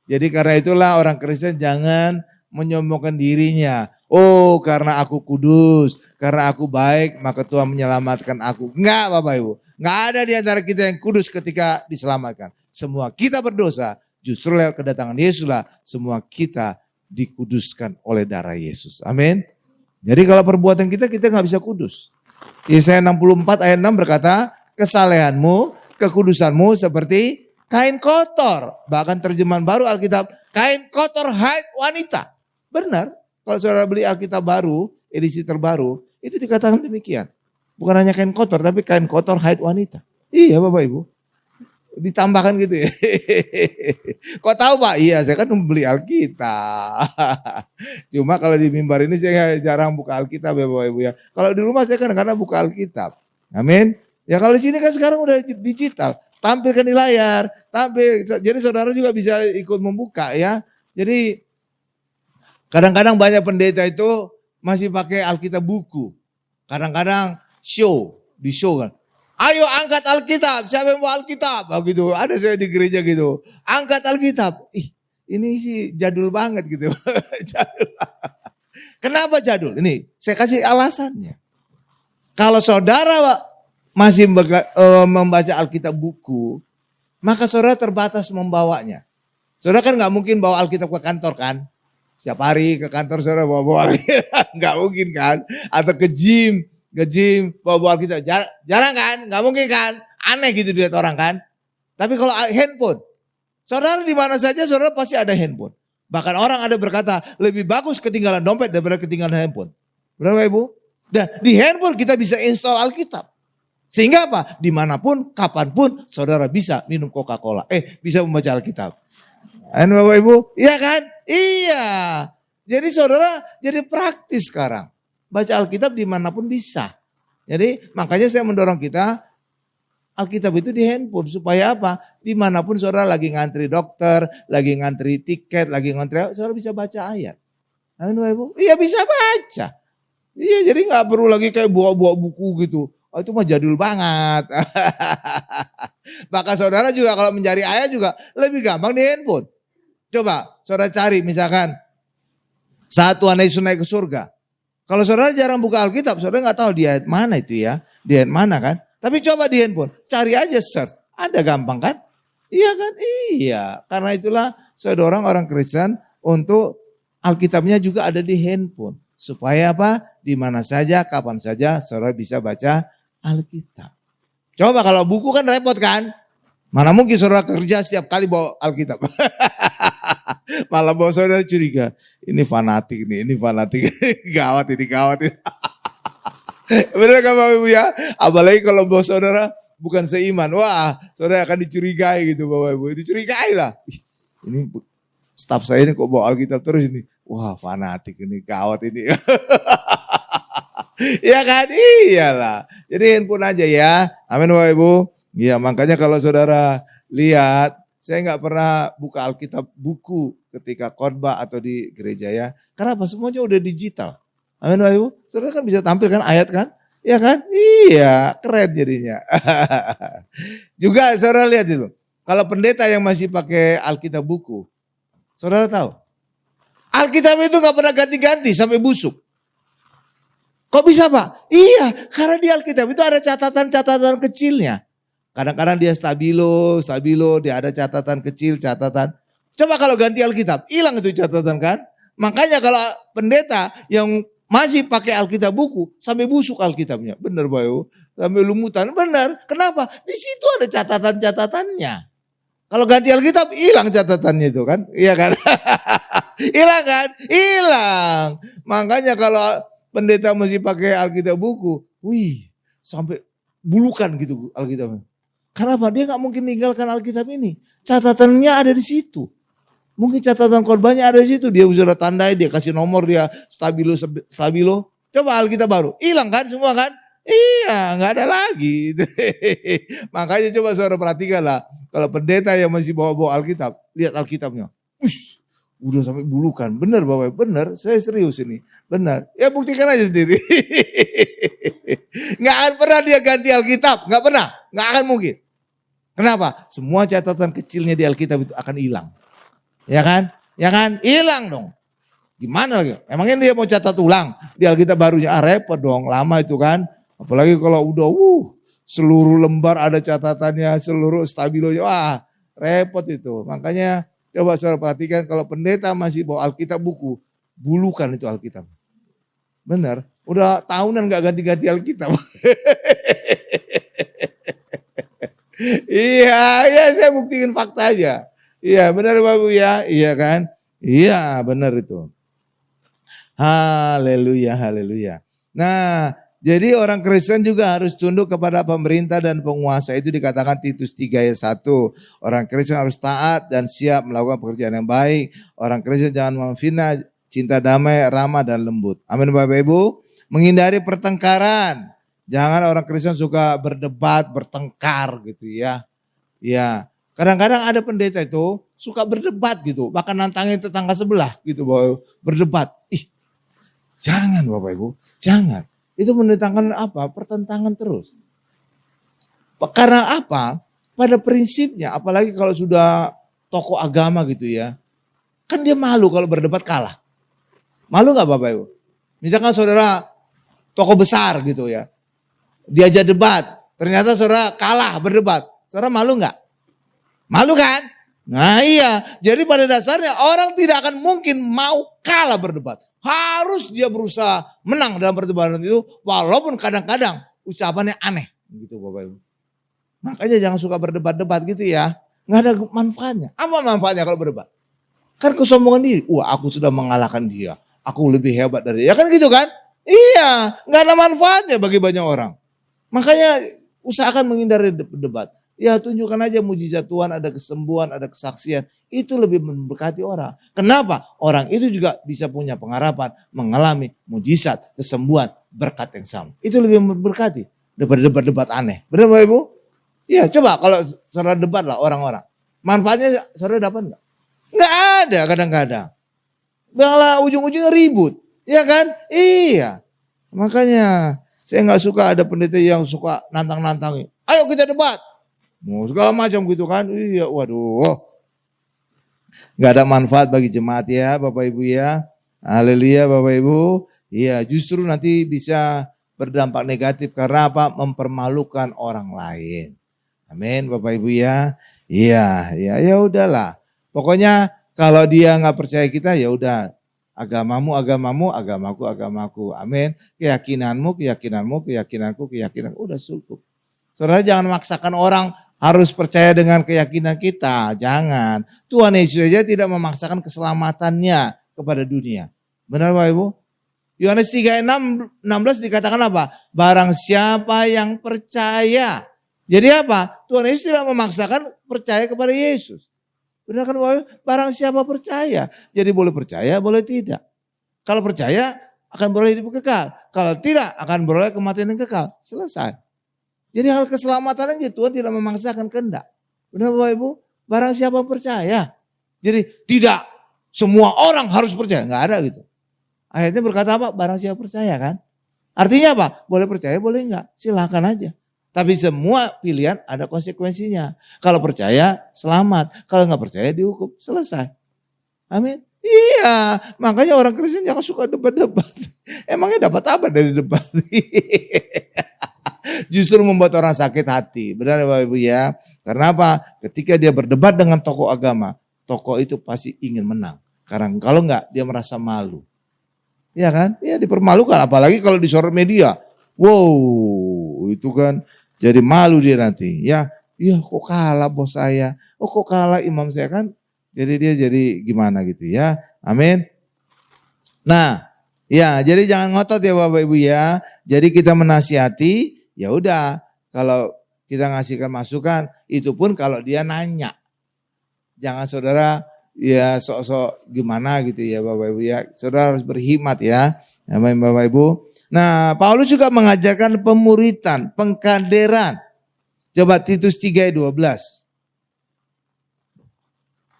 Jadi karena itulah orang Kristen jangan menyombongkan dirinya. Oh, karena aku kudus, karena aku baik, maka Tuhan menyelamatkan aku. Enggak Bapak Ibu. Enggak ada di antara kita yang kudus ketika diselamatkan. Semua kita berdosa, justru lewat kedatangan Yesuslah semua kita dikuduskan oleh darah Yesus. Amin. Jadi kalau perbuatan kita nggak bisa kudus. Yesaya 64 ayat 6 berkata, kesalehanmu, kekudusanmu seperti kain kotor. Bahkan terjemahan baru Alkitab, kain kotor haid wanita. Benar, kalau saudara beli Alkitab baru, edisi terbaru, itu dikatakan demikian. Bukan hanya kain kotor, tapi kain kotor haid wanita. Iya Bapak Ibu. Ditambahkan gitu ya. Kok tahu Pak? Iya, saya kan membeli Alkitab. Cuma kalau di mimbar ini saya jarang buka Alkitab ya Bapak Ibu ya. Kalau di rumah saya kadang-kadang buka Alkitab. Amin. Ya kalau di sini kan sekarang udah digital. Tampilkan di layar. Jadi saudara juga bisa ikut membuka ya. Jadi kadang-kadang banyak pendeta itu masih pakai Alkitab buku. Kadang-kadang di show kan. Ayo angkat Alkitab, siapa yang mau Alkitab? Oh gitu, ada saya di gereja gitu. Angkat Alkitab. Ini sih jadul banget gitu. Jadul. Kenapa jadul? Ini saya kasih alasannya. Kalau saudara masih membaca Alkitab buku, maka saudara terbatas membawanya. Saudara kan gak mungkin bawa Alkitab ke kantor kan? Setiap hari ke kantor saudara bawa Alkitab. Gak mungkin kan? Atau ke gym bawa Alkitab. Jarang kan? Gak mungkin kan? Aneh gitu dilihat orang kan? Tapi kalau handphone, saudara di mana saja saudara pasti ada handphone. Bahkan orang ada berkata, lebih bagus ketinggalan dompet daripada ketinggalan handphone. Berapa Ibu? Dan di handphone kita bisa install Alkitab. Sehingga apa? Dimanapun, kapanpun saudara bisa minum Coca-Cola. Bisa membaca Alkitab. Bapak Ibu? Iya kan? Iya. Jadi saudara jadi praktis sekarang. Baca Alkitab dimanapun bisa. Jadi makanya saya mendorong kita Alkitab itu di handphone. Supaya apa? Dimanapun saudara lagi ngantri dokter, lagi ngantri tiket, lagi ngantri, saudara bisa baca ayat. Amin Bapak Ibu? Iya bisa baca. Iya jadi gak perlu lagi kayak bawa-bawa buku gitu. Oh, itu mah jadul banget. Bahkan saudara juga kalau mencari ayat juga lebih gampang di handphone. Coba saudara cari misalkan saat Tuhan Yesus naik ke surga. Kalau saudara jarang buka Alkitab, saudara nggak tahu di ayat mana itu ya. Di ayat mana kan. Tapi coba di handphone, cari aja search. Ada gampang kan? Iya kan? Iya. Karena itulah saya dorong orang Kristen untuk Alkitabnya juga ada di handphone. Supaya apa? Di mana saja, kapan saja saudara bisa baca Alkitab. Coba kalau buku kan repot kan? Mana mungkin saudara kerja setiap kali bawa Alkitab. Malah bawa saudara curiga. Ini fanatik nih, ini fanatik. Gawat ini. Benar kan Bapak Ibu ya? Apalagi kalau bawa saudara bukan seiman. Wah saudara akan dicurigai gitu Bapak Ibu. Dicurigai lah. Ini Staf saya ini kok bawa Alkitab terus ini. Wah fanatik ini, gawat ini. Ya kan, iyalah. Jadi handphone aja ya. Amin Bapak Ibu. Iya, makanya kalau saudara lihat, saya nggak pernah buka Alkitab buku ketika khotbah atau di gereja ya. Kenapa? Semuanya udah digital. Amin Bapak Ibu. Saudara kan bisa tampilkan ayat kan? Iya kan? Iya, keren jadinya. Juga saudara lihat itu. Kalau pendeta yang masih pakai Alkitab buku, saudara tahu? Alkitab itu nggak pernah ganti-ganti sampai busuk. Kok bisa Pak? Iya, karena di Alkitab itu ada catatan-catatan kecilnya. Kadang-kadang dia stabilo, dia ada catatan kecil, catatan. Coba kalau ganti Alkitab, hilang itu catatan kan? Makanya kalau pendeta yang masih pakai Alkitab buku, sampai busuk Alkitabnya. Benar Bayu, sampai lumutan, benar. Kenapa? Di situ ada catatan-catatannya. Kalau ganti Alkitab, hilang catatannya itu kan? Iya kan? Hilang kan? Hilang. Makanya kalau pendeta masih pakai Alkitab buku, wih sampai bulukan gitu Alkitabnya. Kenapa? Dia nggak mungkin tinggalkan Alkitab ini. Catatannya ada di situ. Mungkin catatan korbannya ada di situ. Dia sudah tandai, dia kasih nomor, dia stabilo. Coba Alkitab baru, hilang kan semua kan? Iya, nggak ada lagi. Makanya coba saudara perhatikan lah. Kalau pendeta yang masih bawa-bawa Alkitab, lihat Alkitabnya. Udah sampai bulukan. Benar Bapak, benar. Saya serius ini. Benar. Ya buktikan aja sendiri. Nggak akan pernah dia ganti Alkitab. Nggak pernah. Nggak akan mungkin. Kenapa? Semua catatan kecilnya di Alkitab itu akan hilang. Ya kan? Ya kan? Hilang dong. Gimana lagi? Emangnya dia mau catat ulang di Alkitab barunya? Repot dong. Lama itu kan. Apalagi kalau udah seluruh lembar ada catatannya, seluruh stabilonya. Wah repot itu. Makanya coba saudara perhatikan kalau pendeta masih bawa Alkitab buku, bulukan itu Alkitab. Benar, udah tahunan gak ganti-ganti Alkitab. Iya, saya buktikan fakta aja. Iya benar Bapak Ibu ya, iya kan? Iya benar itu. Haleluya, haleluya. Nah, jadi orang Kristen juga harus tunduk kepada pemerintah dan penguasa. Itu dikatakan Titus 3 ayat 1. Orang Kristen harus taat dan siap melakukan pekerjaan yang baik. Orang Kristen jangan memfitnah, cinta damai, ramah dan lembut. Amin Bapak Ibu. Menghindari pertengkaran. Jangan orang Kristen suka berdebat, bertengkar gitu ya. Ya, kadang-kadang ada pendeta itu suka berdebat gitu. Bahkan nantangin tetangga sebelah gitu Bapak Ibu. Berdebat. Jangan Bapak Ibu, jangan. Itu mendatangkan apa? Pertentangan terus. Karena apa? Pada prinsipnya, apalagi kalau sudah tokoh agama gitu ya. Kan dia malu kalau berdebat kalah. Malu gak Bapak Ibu? Misalkan saudara tokoh besar gitu ya. Diajak debat, ternyata saudara kalah berdebat. Saudara malu gak? Malu kan? Nah iya, jadi pada dasarnya orang tidak akan mungkin mau kalah berdebat. Harus dia berusaha menang dalam perdebatan itu walaupun kadang-kadang ucapannya aneh gitu Bapak Ibu. Makanya jangan suka berdebat-debat gitu ya. Nggak ada manfaatnya. Apa manfaatnya kalau berdebat? Kan kesombongan diri. Wah aku sudah mengalahkan dia. Aku lebih hebat dari dia. Ya kan gitu kan? Iya, nggak ada manfaatnya bagi banyak orang. Makanya usahakan menghindari debat. Ya tunjukkan aja mujizat Tuhan, ada kesembuhan, ada kesaksian. Itu lebih memberkati orang. Kenapa? Orang itu juga bisa punya pengharapan, mengalami mujizat, kesembuhan, berkat yang sama. Itu lebih memberkati daripada debat-debat aneh. Benar Bapak Ibu? Ya coba kalau saudara debat lah orang-orang. Manfaatnya saudara dapat enggak? Enggak ada kadang-kadang. Malah ujung-ujungnya ribut. Ya kan? Iya. Makanya saya nggak suka ada pendeta yang suka nantang-nantangin. Ayo kita debat. Mau segala macam gitu kan. Iya, waduh. Nggak ada manfaat bagi jemaat ya Bapak Ibu ya. Haleluya Bapak Ibu. Iya, justru nanti bisa berdampak negatif karena apa? Mempermalukan orang lain. Amin Bapak Ibu ya. Iya, ya udahlah. Pokoknya kalau dia nggak percaya kita ya udah. Agamamu, agamaku. Amin. Keyakinanmu, keyakinanku. Udah cukup. Saudara jangan memaksakan orang harus percaya dengan keyakinan kita. Jangan. Tuhan Yesus saja tidak memaksakan keselamatannya kepada dunia. Benar Bapak Ibu? Yohanes 3:16 dikatakan apa? Barang siapa yang percaya. Jadi apa? Tuhan Yesus tidak memaksakan percaya kepada Yesus. Benar kan Bapak Ibu? Barang siapa percaya. Jadi boleh percaya, boleh tidak. Kalau percaya akan beroleh hidup kekal. Kalau tidak akan beroleh kematian yang kekal. Selesai. Jadi hal keselamatan aja Tuhan tidak memaksakan kehendak. Benar Bapak Ibu? Barang siapa percaya. Jadi tidak semua orang harus percaya. Enggak ada gitu. Ayatnya berkata apa? Barang siapa percaya kan. Artinya apa? Boleh percaya boleh enggak. Silakan aja. Tapi semua pilihan ada konsekuensinya. Kalau percaya selamat. Kalau enggak percaya dihukum. Selesai. Amin. Iya, makanya orang Kristen jangan suka debat-debat. Emangnya dapat apa dari debat? Justru membuat orang sakit hati. Benar ya Bapak Ibu ya. Karena apa? Ketika dia berdebat dengan tokoh agama, tokoh itu pasti ingin menang. Karena kalau enggak dia merasa malu. Iya kan? Iya dipermalukan. Apalagi kalau disorot media. Wow, itu kan jadi malu dia nanti. Ya, kok kalah bos saya. Oh kok kalah imam saya kan. Jadi dia jadi gimana gitu ya. Amin. Nah, ya jadi jangan ngotot ya Bapak Ibu ya. Jadi kita menasihati, ya udah kalau kita ngasihkan masukan, itu pun kalau dia nanya. Jangan saudara ya sok-sok gimana gitu ya Bapak Ibu ya. Saudara harus berhikmat ya. Amin Bapak Ibu. Nah, Paulus juga mengajarkan pemuritan, pengkaderan. Coba Titus 3 ayat 12.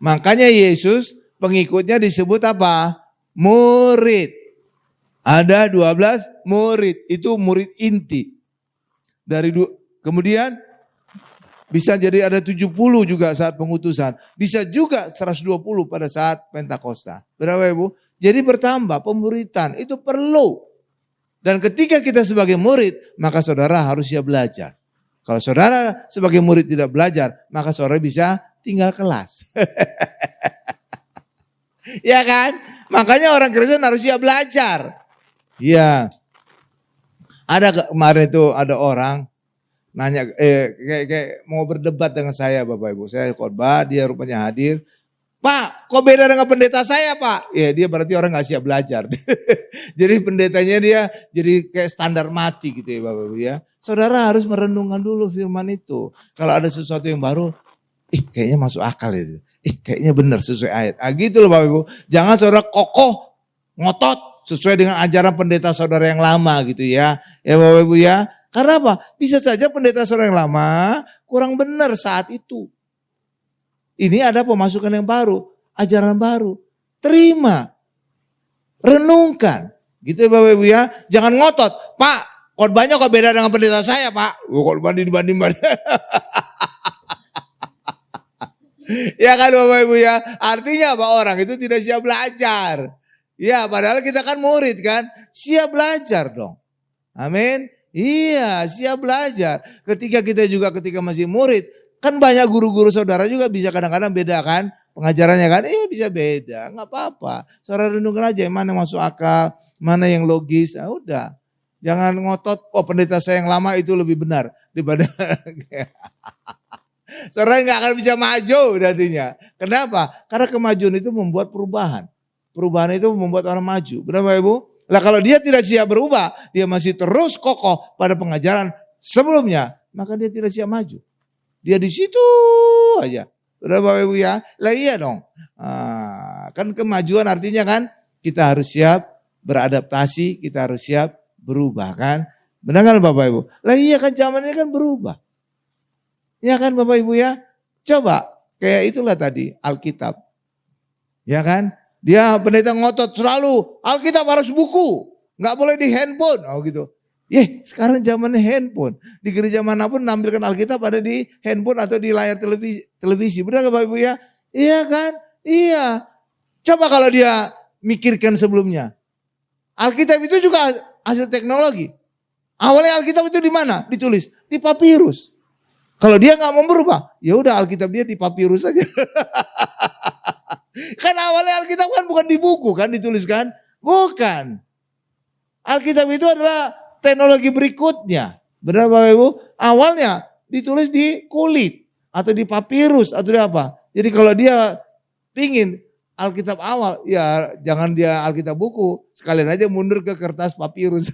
Makanya Yesus pengikutnya disebut apa? Murid. Ada 12 murid, itu murid inti. Kemudian bisa jadi ada 70 juga saat pengutusan. Bisa juga 120 pada saat Pentakosta. Berapa Ibu? Jadi bertambah pemuritan, itu perlu. Dan ketika kita sebagai murid, maka saudara harus siap belajar. Kalau saudara sebagai murid tidak belajar, maka saudara bisa tinggal kelas. Ya kan? Makanya orang Kristen harus siap belajar. Iya. Ada kemarin itu ada orang nanya kayak mau berdebat dengan saya Bapak Ibu. Saya khotbah, dia rupanya hadir. Pak, kok beda dengan pendeta saya Pak? Ya dia berarti orang gak siap belajar. Jadi pendetanya dia jadi kayak standar mati gitu ya Bapak Ibu ya. Saudara harus merenungkan dulu firman itu. Kalau ada sesuatu yang baru, kayaknya masuk akal itu. Kayaknya benar sesuai ayat. Gitu loh Bapak Ibu. Jangan saudara kokoh, ngotot sesuai dengan ajaran pendeta saudara yang lama gitu ya. Ya Bapak Ibu ya. Karena apa? Bisa saja pendeta saudara yang lama kurang benar saat itu. Ini ada pemasukan yang baru, ajaran baru. Terima. Renungkan. Gitu ya Bapak Ibu ya. Jangan ngotot. Pak, khotbahnya kok beda dengan pendeta saya Pak. Khotbah dibanding. Ya kan Bapak Ibu ya. Artinya apa? Orang itu tidak siap belajar. Ya padahal kita kan murid kan. Siap belajar dong. Amin. Iya siap belajar. Ketika masih murid. Kan banyak guru-guru saudara juga bisa kadang-kadang beda kan. Pengajarannya kan. Iya bisa beda. Gak apa-apa. Saudara renungkan aja mana yang masuk akal. Mana yang logis. Nah, udah. Jangan ngotot. Oh pendeta saya yang lama itu lebih benar. Daripada saudara nggak akan bisa maju nantinya. Kenapa? Karena kemajuan itu membuat perubahan. Perubahan itu membuat orang maju. Benar Bapak Ibu? Lah kalau dia tidak siap berubah, dia masih terus kokoh pada pengajaran sebelumnya, maka dia tidak siap maju. Dia di situ aja. Benar Bapak Ibu ya? Lah iya dong. Kan kemajuan artinya kan kita harus siap beradaptasi, kita harus siap berubah kan. Benar kan Bapak Ibu? Lah iya kan zaman ini kan berubah. Ya kan Bapak Ibu ya. Coba kayak itulah tadi Alkitab. Ya kan. Dia pendeta ngotot selalu Alkitab harus buku. Gak boleh di handphone. Oh gitu. Sekarang zamannya handphone. Di gereja manapun nampilkan Alkitab ada di handphone atau di layar televisi. Benar Bapak Ibu ya. Iya kan. Iya. Coba kalau dia mikirkan sebelumnya. Alkitab itu juga hasil teknologi. Awalnya Alkitab itu di mana? Ditulis di papirus. Kalau dia nggak mau berubah, ya udah Alkitab dia di papirus saja. Kan awalnya Alkitab kan bukan di buku kan dituliskan, bukan. Alkitab itu adalah teknologi berikutnya. Benar Bapak Ibu? Awalnya ditulis di kulit atau di papirus atau di apa. Jadi kalau dia pingin Alkitab awal, ya jangan dia Alkitab buku, sekalian aja mundur ke kertas papirus.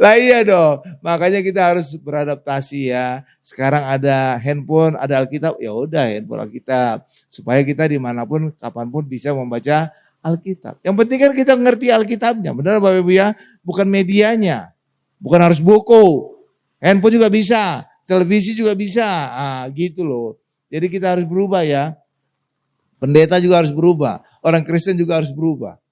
Lah iya dong. Makanya kita harus beradaptasi ya. Sekarang ada handphone, ada Alkitab, ya udah handphone Alkitab. Supaya kita dimanapun, kapanpun bisa membaca Alkitab. Yang penting kan kita ngerti Alkitabnya, benar Bapak Ibu ya. Bukan medianya, bukan harus buku. Handphone juga bisa, televisi juga bisa, gitu loh. Jadi kita harus berubah ya. Pendeta juga harus berubah, orang Kristen juga harus berubah.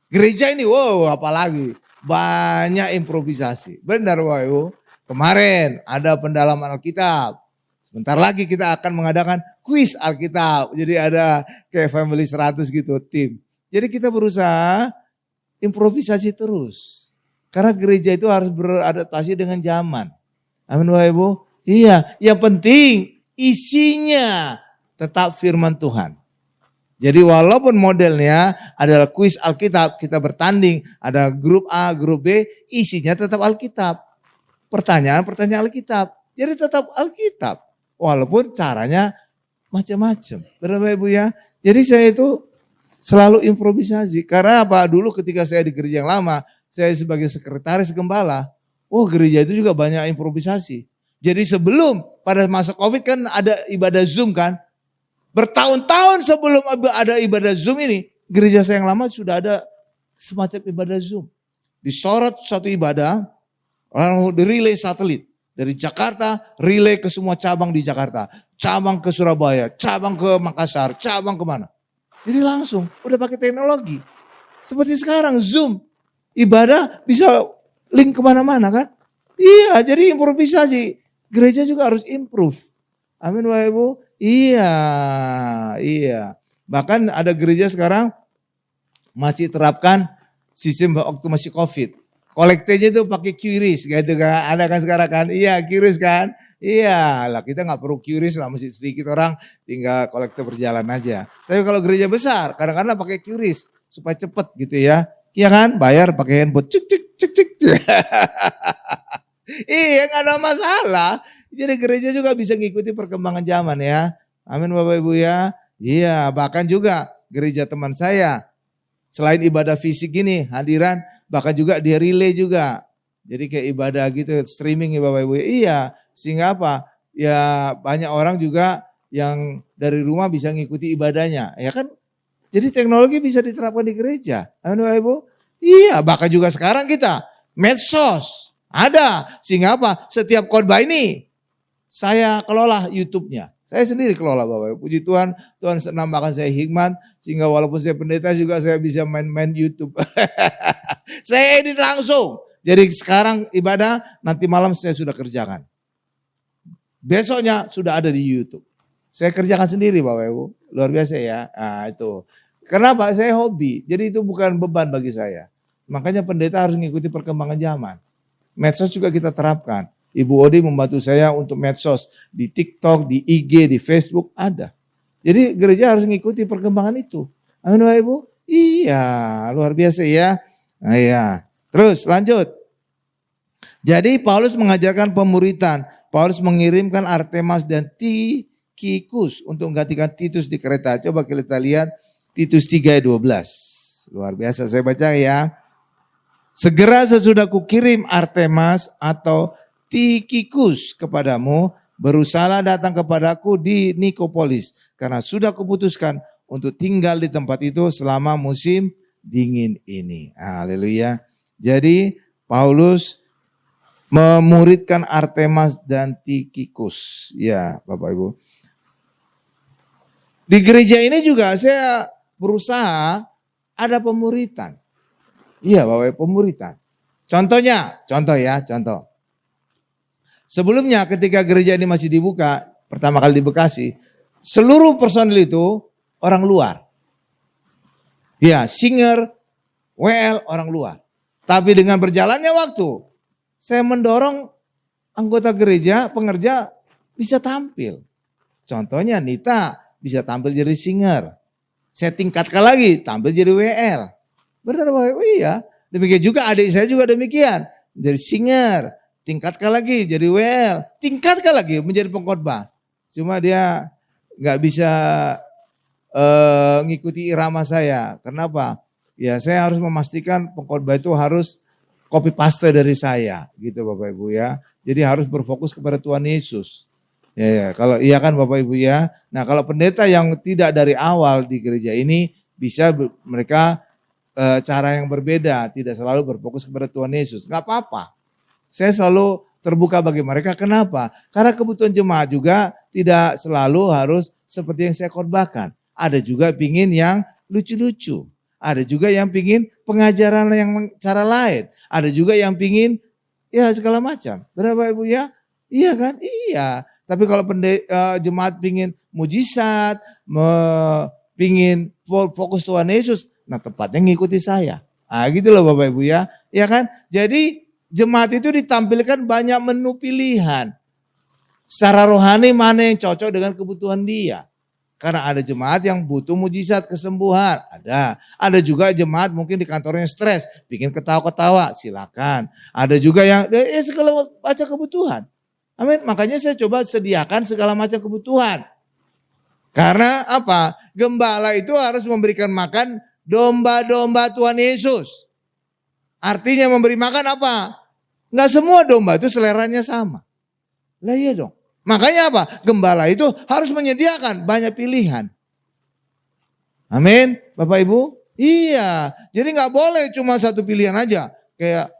Gereja ini, wow apalagi. Banyak improvisasi. Benar Bapak Ibu. Kemarin ada pendalaman Alkitab. Sebentar lagi kita akan mengadakan kuis Alkitab. Jadi ada kayak Family 100 gitu tim. Jadi kita berusaha improvisasi terus. Karena gereja itu harus beradaptasi dengan zaman. Amin Bapak Ibu. Iya, yang penting isinya tetap firman Tuhan. Jadi walaupun modelnya adalah kuis Alkitab, kita bertanding, ada grup A, grup B, isinya tetap Alkitab. Pertanyaan Alkitab. Jadi tetap Alkitab. Walaupun caranya macam-macam. Bapak Ibu ya. Jadi saya itu selalu improvisasi. Karena apa? Dulu ketika saya di gereja yang lama, saya sebagai sekretaris gembala, gereja itu juga banyak improvisasi. Jadi sebelum pada masa Covid kan ada ibadah Zoom kan. Bertahun-tahun sebelum ada ibadah Zoom ini, gereja saya yang lama sudah ada semacam ibadah Zoom. Disorot satu ibadah, orang di relay satelit. Dari Jakarta, relay ke semua cabang di Jakarta. Cabang ke Surabaya, cabang ke Makassar, cabang kemana. Jadi langsung, udah pakai teknologi. Seperti sekarang Zoom, ibadah bisa link kemana-mana kan. Iya, jadi improvisasi. Gereja juga harus improve. Amin Bapak Ibu. Iya. Bahkan ada gereja sekarang masih terapkan sistem waktu masih COVID. Kolektenya itu pakai QRIS gitu kan. Ada kan sekarang kan? Iya, QRIS kan? Iya, lah kita nggak perlu QRIS lah, masih sedikit orang tinggal kolektor berjalan aja. Tapi kalau gereja besar kadang-kadang pakai QRIS supaya cepet gitu ya. Iya kan? Bayar pakai handphone. Cek cek cek cek. Iya, nggak ada masalah. Jadi gereja juga bisa ngikuti perkembangan zaman ya. Amin Bapak Ibu ya. Iya, bahkan juga gereja teman saya selain ibadah fisik ini hadiran, bahkan juga dia relay juga. Jadi kayak ibadah gitu, streaming ya Bapak Ibu. Iya, sehingga apa? Ya banyak orang juga yang dari rumah bisa ngikuti ibadahnya. Ya kan? Jadi teknologi bisa diterapkan di gereja. Amin Bapak Ibu. Iya, bahkan juga sekarang kita medsos ada. Sehingga apa? Setiap khotbah ini saya kelola YouTube-nya. Saya sendiri kelola Bapak. Puji Tuhan, Tuhan nambahkan saya hikmat. Sehingga walaupun saya pendeta juga saya bisa main-main YouTube. Saya edit langsung. Jadi sekarang ibadah, nanti malam saya sudah kerjakan. Besoknya sudah ada di YouTube. Saya kerjakan sendiri Bapak Ibu. Luar biasa ya. Nah itu. Kenapa? Saya hobi. Jadi itu bukan beban bagi saya. Makanya pendeta harus mengikuti perkembangan zaman. Medsos juga kita terapkan. Ibu Odi membantu saya untuk medsos di TikTok, di IG, di Facebook ada. Jadi gereja harus mengikuti perkembangan itu. Amin Bapak Ibu? Iya, luar biasa ya. Nah, iya. Terus lanjut. Jadi Paulus mengajarkan pemuritan. Paulus mengirimkan Artemas dan Tikhikus untuk menggantikan Titus di Kreta. Coba kita lihat Titus 3 ayat 12. Luar biasa saya baca ya. Segera sesudah kukirim Artemas atau Tikhikus kepadamu, berusahalah datang kepadaku di Nikopolis, karena sudah kuputuskan untuk tinggal di tempat itu selama musim dingin ini. Haleluya. Jadi Paulus memuridkan Artemas dan Tikhikus. Ya Bapak Ibu. Di gereja ini juga saya berusaha ada pemuritan. Iya Bapak Ibu, pemuritan. Contoh. Sebelumnya ketika gereja ini masih dibuka, pertama kali di Bekasi, seluruh personil itu orang luar. Ya, singer, WL, orang luar. Tapi dengan berjalannya waktu, saya mendorong anggota gereja, pengerja bisa tampil. Contohnya Nita bisa tampil jadi singer. Saya tingkatkan lagi, tampil jadi WL. Benar Bapak? Iya. Demikian juga adik saya juga demikian. Jadi singer. Tingkatkan lagi jadi WL, tingkatkan lagi menjadi pengkhotbah. Cuma dia nggak bisa ngikuti irama saya. Kenapa? Ya saya harus memastikan pengkhotbah itu harus copy paste dari saya gitu Bapak Ibu ya. Jadi harus berfokus kepada Tuhan Yesus. Ya, kalau iya kan Bapak Ibu ya. Nah kalau pendeta yang tidak dari awal di gereja ini bisa mereka cara yang berbeda, tidak selalu berfokus kepada Tuhan Yesus. Gak apa-apa. Saya selalu terbuka bagi mereka. Kenapa? Karena kebutuhan jemaat juga tidak selalu harus seperti yang saya khotbahkan. Ada juga pingin yang lucu-lucu. Ada juga yang pingin pengajaran yang cara lain. Ada juga yang pingin ya segala macam. Benar Bapak Ibu ya? Iya kan? Iya. Tapi kalau jemaat pingin mujizat, pingin fokus Tuhan Yesus, nah tepatnya ngikuti saya. Nah gitu loh Bapak Ibu ya. Iya kan? Jadi jemaat itu ditampilkan banyak menu pilihan. Secara rohani mana yang cocok dengan kebutuhan dia. Karena ada jemaat yang butuh mujizat kesembuhan, ada. Ada juga jemaat mungkin di kantornya stres, bikin ketawa-ketawa, silakan. Ada juga yang segala macam kebutuhan. Amin. Makanya saya coba sediakan segala macam kebutuhan. Karena apa? Gembala itu harus memberikan makan domba-domba Tuhan Yesus. Artinya memberi makan apa? Enggak semua domba itu seleranya sama. Lah iya dong. Makanya apa? Gembala itu harus menyediakan banyak pilihan. Amin. Bapak Ibu? Iya. Jadi gak boleh cuma satu pilihan aja. Kayak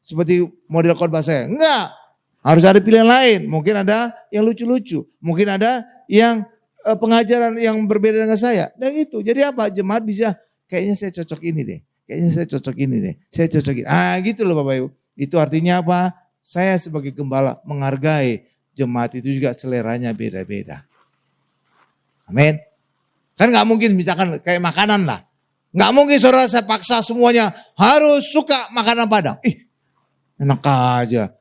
seperti model khotbah saya. Enggak. Harus ada pilihan lain. Mungkin ada yang lucu-lucu. Mungkin ada yang pengajaran yang berbeda dengan saya. Dan itu. Jadi apa? Jemaat bisa kayaknya saya cocok ini deh. Kayaknya saya cocok ini deh. Saya cocok ini. Gitu loh Bapak Ibu. Itu artinya apa? Saya sebagai gembala menghargai jemaat itu juga seleranya beda-beda. Amin. Kan gak mungkin misalkan kayak makanan lah. Gak mungkin saudara saya paksa semuanya harus suka makanan Padang. Enak aja.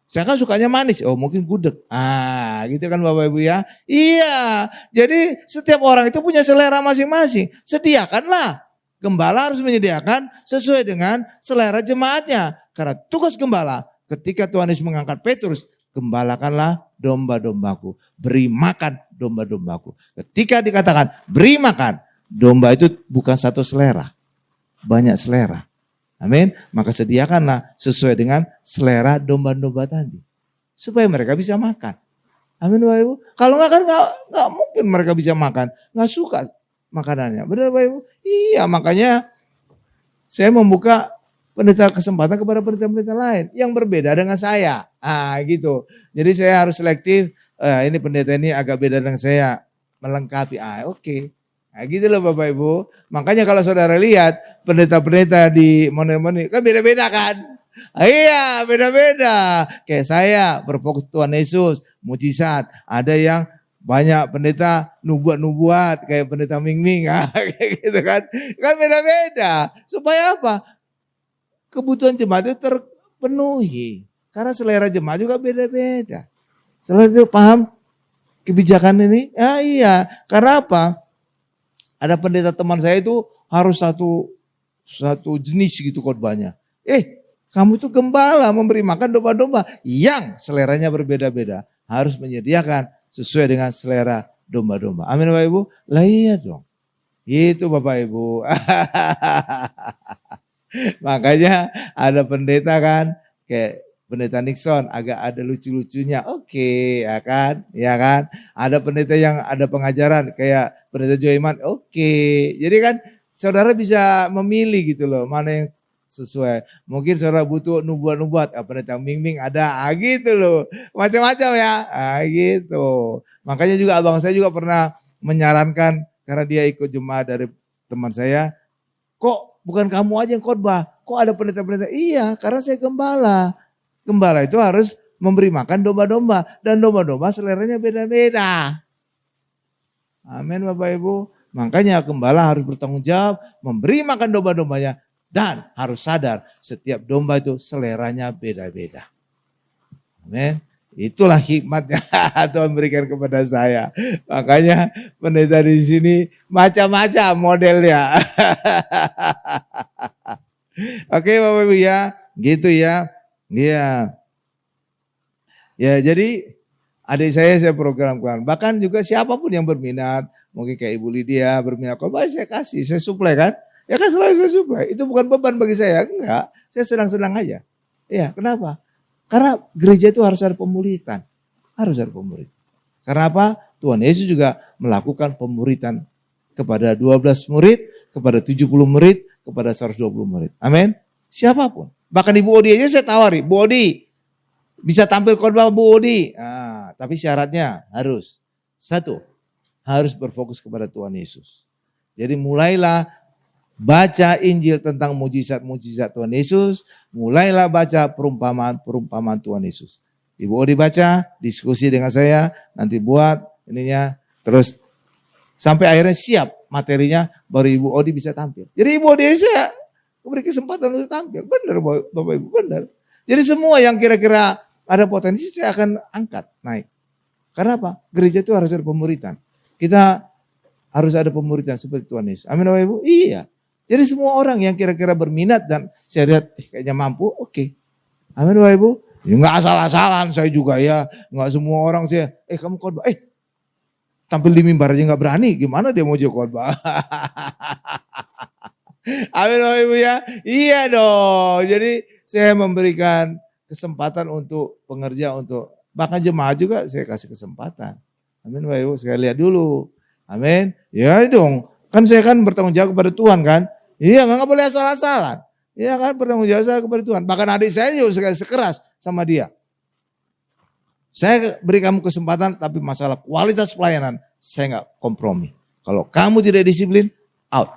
Saya kan sukanya manis. Oh mungkin gudeg. Gitu kan Bapak Ibu ya. Iya. Jadi setiap orang itu punya selera masing-masing. Sediakanlah. Gembala harus menyediakan sesuai dengan selera jemaatnya. Karena tugas gembala ketika Tuhan Yesus mengangkat Petrus. Gembalakanlah domba-dombaku. Beri makan domba-dombaku. Ketika dikatakan beri makan. Domba itu bukan satu selera. Banyak selera. Amin. Maka sediakanlah sesuai dengan selera domba-domba tadi. Supaya mereka bisa makan. Amin Bapak Ibu. Kalau enggak kan enggak mungkin mereka bisa makan. Enggak suka makanannya. Benar Bapak Ibu? Iya makanya saya membuka pendeta kesempatan kepada pendeta-pendeta lain yang berbeda dengan saya. Gitu. Jadi saya harus selektif. Ini pendeta ini agak beda dengan saya. Melengkapi. Oke. Gitu loh Bapak Ibu. Makanya kalau saudara lihat pendeta-pendeta di Mone-Mone kan beda-beda kan. Iya beda-beda. Kayak saya berfokus Tuhan Yesus. Mujizat. Ada yang banyak pendeta nubuat-nubuat. Kayak pendeta Ming-Ming. Kayak gitu kan. Kan beda-beda. Supaya apa? Kebutuhan jemaat itu terpenuhi. Karena selera jemaat juga beda-beda. Selera itu paham kebijakan ini? Iya. Karena apa? Ada pendeta teman saya itu harus satu jenis gitu khotbahnya. Kamu itu gembala memberi makan domba-domba yang seleranya berbeda-beda. Harus menyediakan sesuai dengan selera domba-domba. Amin Bapak Ibu? Lah iya dong. Itu Bapak Ibu. Makanya ada pendeta kan, kayak pendeta Nixon agak ada lucu-lucunya. Oke, ya kan? Ya kan? Ada pendeta yang ada pengajaran kayak pendeta Joiman. Oke. Jadi kan saudara bisa memilih gitu loh, mana yang sesuai. Mungkin saudara butuh nubuat-nubuat, pendeta Ming-Ming ada, gitu loh. Macam-macam ya. Gitu. Makanya juga abang saya juga pernah menyarankan karena dia ikut jemaat dari teman saya, kok bukan kamu aja yang khotbah, kok ada pendeta-pendeta? Iya, karena saya gembala. Gembala itu harus memberi makan domba-domba. Dan domba-domba seleranya beda-beda. Amin Bapak Ibu. Makanya gembala harus bertanggung jawab, memberi makan domba-dombanya. Dan harus sadar setiap domba itu seleranya beda-beda. Amin. Itulah hikmatnya Tuhan berikan kepada saya. Makanya pendeta di sini macam-macam modelnya. Oke Bapak Ibu ya, gitu ya. Iya. Ya jadi adik saya programkan. Bahkan juga siapapun yang berminat, mungkin kayak Ibu Lydia berminat, kalau saya kasih, saya suplai kan. Ya kan selalu saya supply. Itu bukan beban bagi saya. Enggak. Saya senang-senang aja. Iya, kenapa? Karena gereja itu harus ada pemuritan. Harus ada pemuritan. Karena apa? Tuhan Yesus juga melakukan pemuritan kepada 12 murid, kepada 70 murid, kepada 120 murid. Amin. Siapapun. Bahkan Ibu Odi aja saya tawari. Bu Odi, bisa tampil khotbah Bu Odi. Nah, tapi syaratnya harus. Satu, harus berfokus kepada Tuhan Yesus. Jadi mulailah baca Injil tentang mujizat-mujizat Tuhan Yesus. Mulailah baca perumpamaan-perumpamaan Tuhan Yesus. Ibu Odi baca, diskusi dengan saya, nanti buat ininya, terus sampai akhirnya siap materinya, baru Ibu Odi bisa tampil. Jadi Ibu Odi saya beri kesempatan untuk tampil. Benar Bapak Ibu, benar. Jadi semua yang kira-kira ada potensi saya akan angkat, naik. Karena apa? Gereja itu harus ada pemuritan. Kita harus ada pemuritan seperti Tuhan Yesus. Amin Bapak Ibu? Iya. Jadi semua orang yang kira-kira berminat dan saya lihat kayaknya mampu, oke. Amin Bapak Ibu? Ya enggak asal-asalan saya juga ya. Enggak semua orang saya, kamu khotbah, tampil di mimbar aja enggak berani. Gimana dia mau jadi khotbah? Amin Bapak Ibu ya. Iya dong. Jadi saya memberikan kesempatan untuk pengerja, untuk bahkan jemaat juga saya kasih kesempatan. Amin Bapak Ibu. Saya lihat dulu. Amin. Ya dong. Kan saya kan bertanggung jawab kepada Tuhan kan. Iya enggak boleh asal-asalan. Iya kan bertanggung jawab saya kepada Tuhan. Bahkan adik saya juga sekeras sama dia. Saya beri kamu kesempatan tapi masalah kualitas pelayanan saya enggak kompromi. Kalau kamu tidak disiplin, out.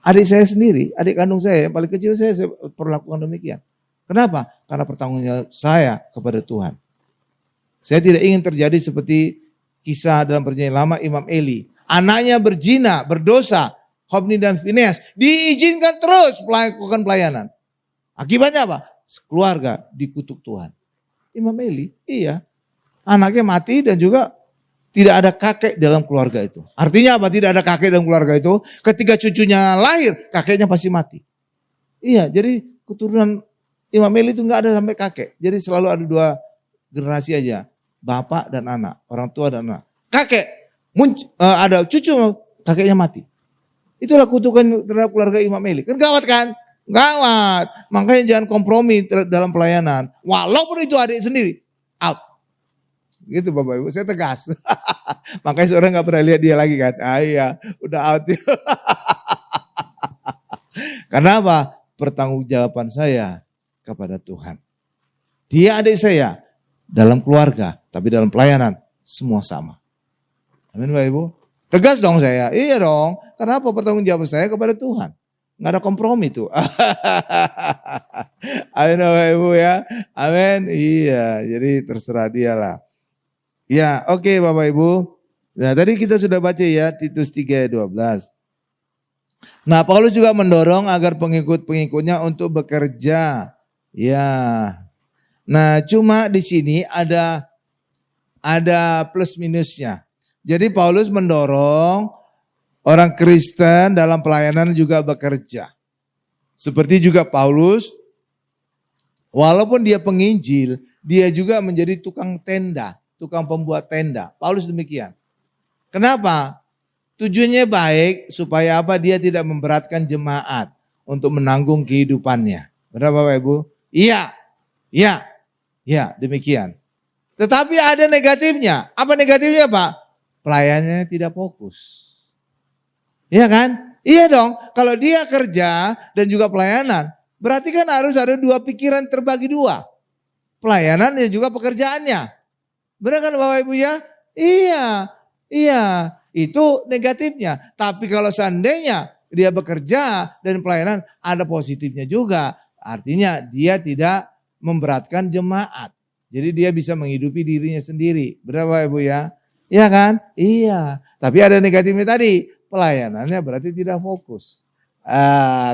Adik saya sendiri, adik kandung saya yang paling kecil saya perlakukan demikian. Kenapa? Karena pertanggung jawab saya kepada Tuhan. Saya tidak ingin terjadi seperti kisah dalam perjanjian lama Imam Eli. Anaknya berzina, berdosa, Hofni dan Fineas diizinkan terus melakukan pelayanan. Akibatnya apa? Keluarga dikutuk Tuhan. Imam Eli, iya. Anaknya mati dan juga tidak ada kakek dalam keluarga itu. Artinya apa? Tidak ada kakek dalam keluarga itu. Ketika cucunya lahir, kakeknya pasti mati. Iya, jadi keturunan Imam Eli itu enggak ada sampai kakek. Jadi selalu ada 2 generasi aja. Bapak dan anak, orang tua dan anak. Kakek, ada cucu, kakeknya mati. Itulah kutukan terhadap keluarga Imam Eli. Kan gawat kan? Gawat. Makanya jangan kompromi dalam pelayanan. Walaupun itu adik sendiri, out. Gitu Bapak Ibu, saya tegas. Makanya seorang gak pernah lihat dia lagi kan. Iya, udah out. Karena apa? Pertanggungjawaban saya kepada Tuhan. Dia adik saya dalam keluarga, tapi dalam pelayanan semua sama. Amin Bapak Ibu. Tegas dong saya. Iya dong. Karena apa? Pertanggungjawaban saya kepada Tuhan. Nggak ada kompromi tuh. Amin Bapak Ibu ya. Amin. Iya. Jadi terserah dia lah. Ya oke Bapak Ibu. Nah tadi kita sudah baca ya Titus 3 ayat 12. Nah Paulus juga mendorong agar pengikut-pengikutnya untuk bekerja. Ya. Nah cuma di sini ada plus minusnya. Jadi Paulus mendorong orang Kristen dalam pelayanan juga bekerja. Seperti juga Paulus, walaupun dia penginjil, dia juga menjadi tukang tenda, tukang pembuat tenda. Paulus demikian. Kenapa? Tujuannya baik supaya apa? Dia tidak memberatkan jemaat untuk menanggung kehidupannya. Benar Bapak Ibu? Iya, demikian. Tetapi ada negatifnya. Apa negatifnya Pak? Pelayanannya tidak fokus. Iya kan? Iya dong. Kalau dia kerja dan juga pelayanan, berarti kan harus ada 2 pikiran terbagi 2. Pelayanan dan juga pekerjaannya. Benar kan Bapak Ibu ya? Iya. Itu negatifnya. Tapi kalau seandainya dia bekerja dan pelayanan, ada positifnya juga. Artinya dia tidak memberatkan jemaat. Jadi dia bisa menghidupi dirinya sendiri. Benar Bapak Ibu ya? Iya kan? Iya. Tapi ada negatifnya tadi. Pelayanannya berarti tidak fokus.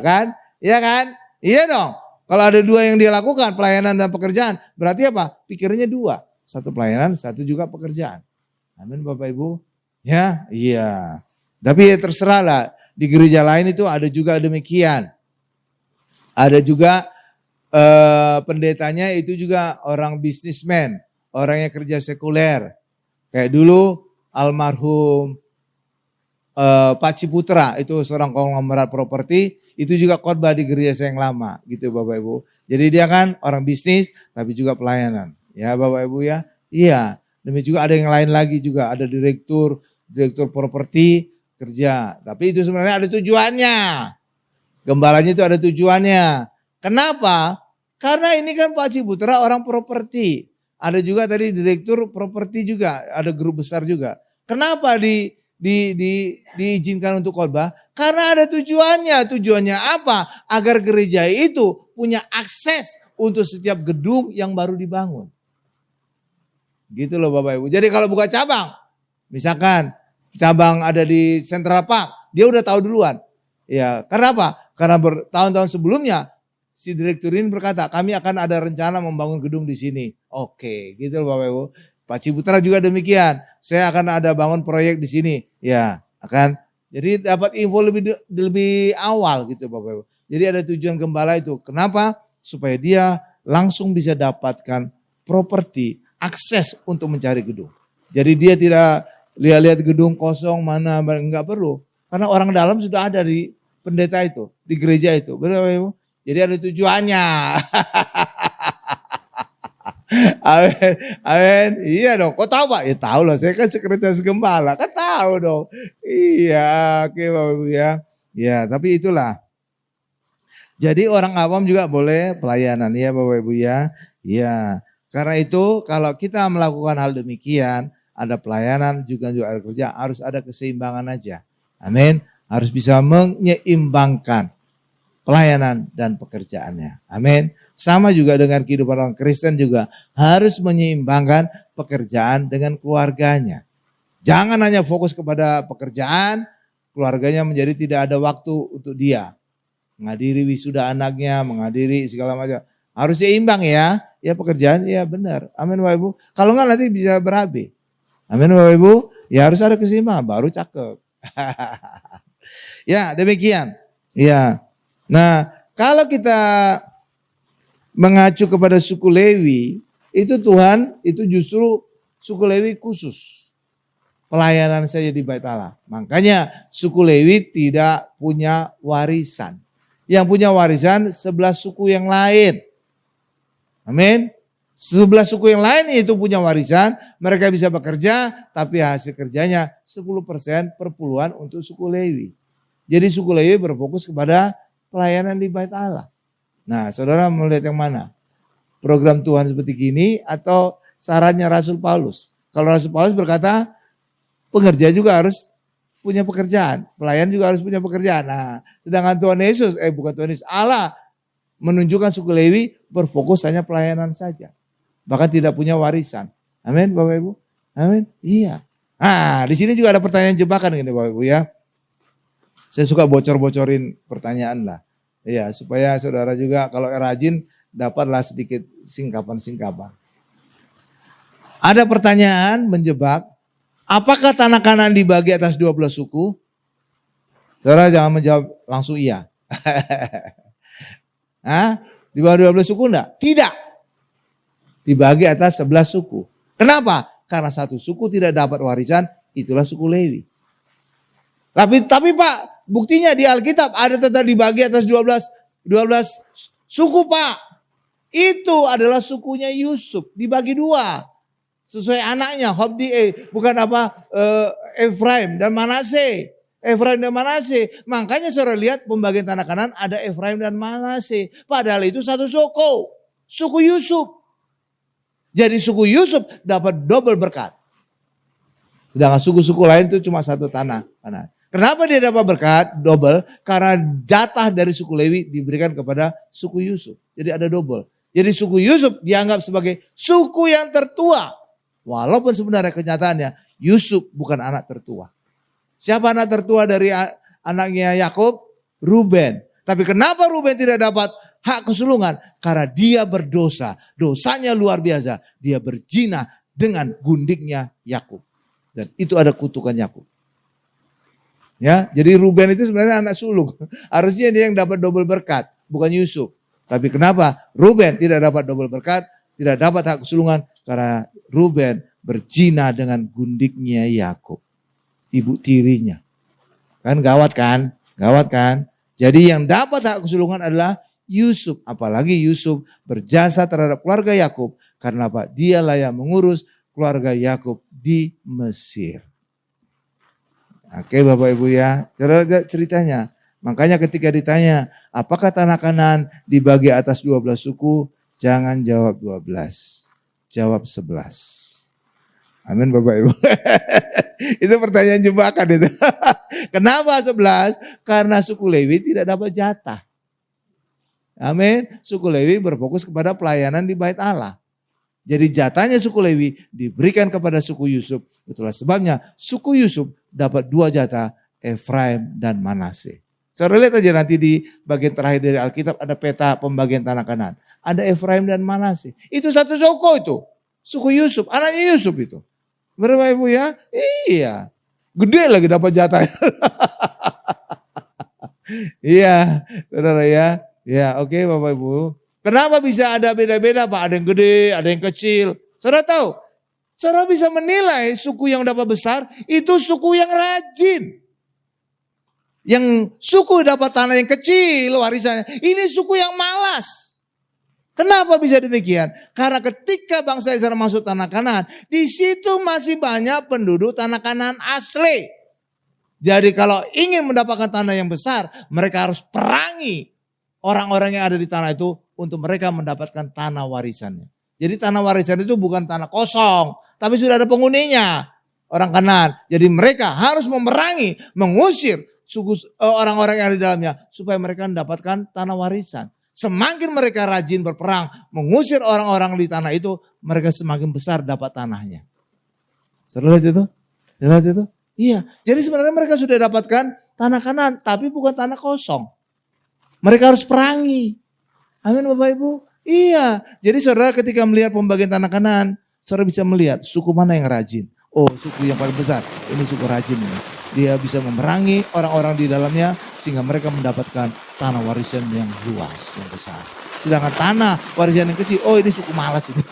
Kan? Iya kan? Iya dong. Kalau ada 2 yang dia lakukan, pelayanan dan pekerjaan. Berarti apa? Pikirannya 2. 1 pelayanan, 1 juga pekerjaan. Amin Bapak Ibu. Ya, iya. Tapi ya terserah lah. Di gereja lain itu ada juga demikian. Ada juga pendetanya itu juga orang bisnismen. Orang yang kerja sekuler. Kayak dulu almarhum Pak Ciputra itu seorang konglomerat properti, itu juga khotbah di gereja saya yang lama gitu Bapak Ibu. Jadi dia kan orang bisnis tapi juga pelayanan. Ya Bapak Ibu ya. Iya, demikian juga ada yang lain lagi juga, ada direktur properti kerja. Tapi itu sebenarnya ada tujuannya. Gembalanya itu ada tujuannya. Kenapa? Karena ini kan Pak Ciputra orang properti. Ada juga tadi direktur properti juga, ada grup besar juga. Kenapa diizinkan untuk khotbah? Karena ada tujuannya. Tujuannya apa? Agar gereja itu punya akses untuk setiap gedung yang baru dibangun. Gitu loh Bapak Ibu. Jadi kalau buka cabang, misalkan cabang ada di Central Park, dia udah tahu duluan. Ya, karena apa? Karena bertahun-tahun sebelumnya si direktur ini berkata, kami akan ada rencana membangun gedung di sini. Oke, gitu loh Bapak Ibu. Pak Ciputra juga demikian. Saya akan ada bangun proyek di sini. Ya, akan. Jadi dapat info lebih awal gitu Bapak Ibu. Jadi ada tujuan gembala itu. Kenapa? Supaya dia langsung bisa dapatkan properti, akses untuk mencari gedung. Jadi dia tidak lihat-lihat gedung kosong mana, enggak perlu. Karena orang dalam sudah ada di pendeta itu, di gereja itu. Benar Bapak Ibu? Jadi ada tujuannya. Amin, amin. Iya dong. Kok tahu Pak? Ya tahu lah. Saya kan sekretaris gembala, kan tahu dong. Iya, oke Bapak Ibu ya. Ya, tapi itulah. Jadi orang awam juga boleh pelayanan ya Bapak Ibu ya. Ya, karena itu kalau kita melakukan hal demikian, ada pelayanan juga ada kerja, harus ada keseimbangan aja. Amin. Harus bisa menyeimbangkan pelayanan dan pekerjaannya. Amin. Sama juga dengan kehidupan orang Kristen juga harus menyeimbangkan pekerjaan dengan keluarganya. Jangan hanya fokus kepada pekerjaan, keluarganya menjadi tidak ada waktu untuk dia. Menghadiri wisuda anaknya, menghadiri segala macam. Harus seimbang ya. Ya pekerjaan ya benar. Amin Bapak Ibu. Kalau enggak nanti bisa berabe. Amin Bapak Ibu. Ya harus ada keseimbangan baru cakep. Ya demikian. Ya. Nah, kalau kita mengacu kepada suku Lewi, itu Tuhan itu justru suku Lewi khusus. Pelayanan saja di Bait Allah. Makanya suku Lewi tidak punya warisan. Yang punya warisan 11 suku yang lain. Amin. 11 suku yang lain itu punya warisan, mereka bisa bekerja, tapi hasil kerjanya 10% perpuluhan untuk suku Lewi. Jadi suku Lewi berfokus kepada pelayanan di Bait Allah. Nah, saudara melihat yang mana? Program Tuhan seperti gini atau sarannya Rasul Paulus? Kalau Rasul Paulus berkata, pekerja juga harus punya pekerjaan. Pelayan juga harus punya pekerjaan. Nah, sedangkan Tuhan Yesus, Tuhan Yesus, Allah menunjukkan suku Lewi berfokus hanya pelayanan saja. Bahkan tidak punya warisan. Amin Bapak Ibu? Amin? Iya. Nah, di sini juga ada pertanyaan jebakan gini Bapak Ibu ya. Saya suka bocor-bocorin pertanyaan lah. Ya, supaya saudara juga kalau rajin dapatlah sedikit singkapan-singkapan. Ada pertanyaan menjebak, apakah tanah Kanaan dibagi atas 12 suku? Saudara jangan menjawab langsung iya. Hah? Di bawah 12 suku enggak? Tidak. Dibagi atas 11 suku. Kenapa? Karena satu suku tidak dapat warisan, itulah suku Lewi. Tapi Pak, buktinya di Alkitab ada tetap dibagi atas 12 suku Pak. Itu adalah sukunya Yusuf, dibagi 2. Sesuai anaknya, bukan Efraim dan Manase. Efraim dan Manase. Makanya saudara lihat pembagian tanah Kanaan ada Efraim dan Manase. Padahal itu satu suku. Suku Yusuf. Jadi suku Yusuf dapat double berkat. Sedangkan suku-suku lain itu cuma satu tanah. Kenapa dia dapat berkat double? Karena jatah dari suku Lewi diberikan kepada suku Yusuf. Jadi ada double. Jadi suku Yusuf dianggap sebagai suku yang tertua. Walaupun sebenarnya kenyataannya Yusuf bukan anak tertua. Siapa anak tertua dari anaknya Yakub? Ruben. Tapi kenapa Ruben tidak dapat hak kesulungan? Karena dia berdosa. Dosanya luar biasa. Dia berzina dengan gundiknya Yakub. Dan itu ada kutukan Yakub. Ya, jadi Ruben itu sebenarnya anak sulung. Harusnya dia yang dapat double berkat, bukan Yusuf. Tapi kenapa Ruben tidak dapat double berkat, tidak dapat hak kesulungan? Karena Ruben berzina dengan gundiknya Yakub, ibu tirinya. Kan gawat kan? Gawat kan? Jadi yang dapat hak kesulungan adalah Yusuf. Apalagi Yusuf berjasa terhadap keluarga Yakub. Karena apa? Dialah yang mengurus keluarga Yakub di Mesir. Oke Bapak Ibu ya. Lihat ceritanya. Makanya ketika ditanya, apakah tanah Kanaan dibagi atas 12 suku? Jangan jawab 12. Jawab 11. Amin Bapak Ibu. Itu pertanyaan jebakan itu. Kenapa 11? Karena suku Lewi tidak dapat jatah. Amin. Suku Lewi berfokus kepada pelayanan di Bait Allah. Jadi jatahnya suku Lewi diberikan kepada suku Yusuf. Itulah sebabnya suku Yusuf dapat 2 jatah, Efraim dan Manase. Saudara lihat aja nanti di bagian terakhir dari Alkitab ada peta pembagian tanah Kanaan. Ada Efraim dan Manase. Itu satu suku itu. Suku Yusuf, anaknya Yusuf itu. Berapa Ibu ya? Iya. Gede lagi dapat jatah. Iya, saudara ya. Ya, oke Bapak Ibu. Kenapa bisa ada beda-beda Pak? Ada yang gede, ada yang kecil. Saudara tahu? Saudara bisa menilai suku yang dapat besar itu suku yang rajin. Yang suku dapat tanah yang kecil warisannya. Ini suku yang malas. Kenapa bisa demikian? Karena ketika bangsa Israel masuk tanah Kanaan, di situ masih banyak penduduk tanah Kanaan asli. Jadi kalau ingin mendapatkan tanah yang besar, mereka harus perangi orang-orang yang ada di tanah itu untuk mereka mendapatkan tanah warisannya. Jadi tanah warisan itu bukan tanah kosong, tapi sudah ada penghuninya, orang Kanaan. Jadi mereka harus memerangi, mengusir orang-orang yang ada di dalamnya supaya mereka mendapatkan tanah warisan. Semakin mereka rajin berperang, mengusir orang-orang di tanah itu, mereka semakin besar dapat tanahnya. Seru lihat itu? Lihat itu? Iya. Jadi sebenarnya mereka sudah dapatkan tanah Kanaan, tapi bukan tanah kosong. Mereka harus perangi. Amin Bapak Ibu. Iya. Jadi saudara ketika melihat pembagian tanah Kanaan, saudara bisa melihat suku mana yang rajin. Oh, suku yang paling besar. Ini suku rajin ini. Dia bisa memerangi orang-orang di dalamnya sehingga mereka mendapatkan tanah warisan yang luas, yang besar. Sedangkan tanah warisan yang kecil, oh ini suku malas ini.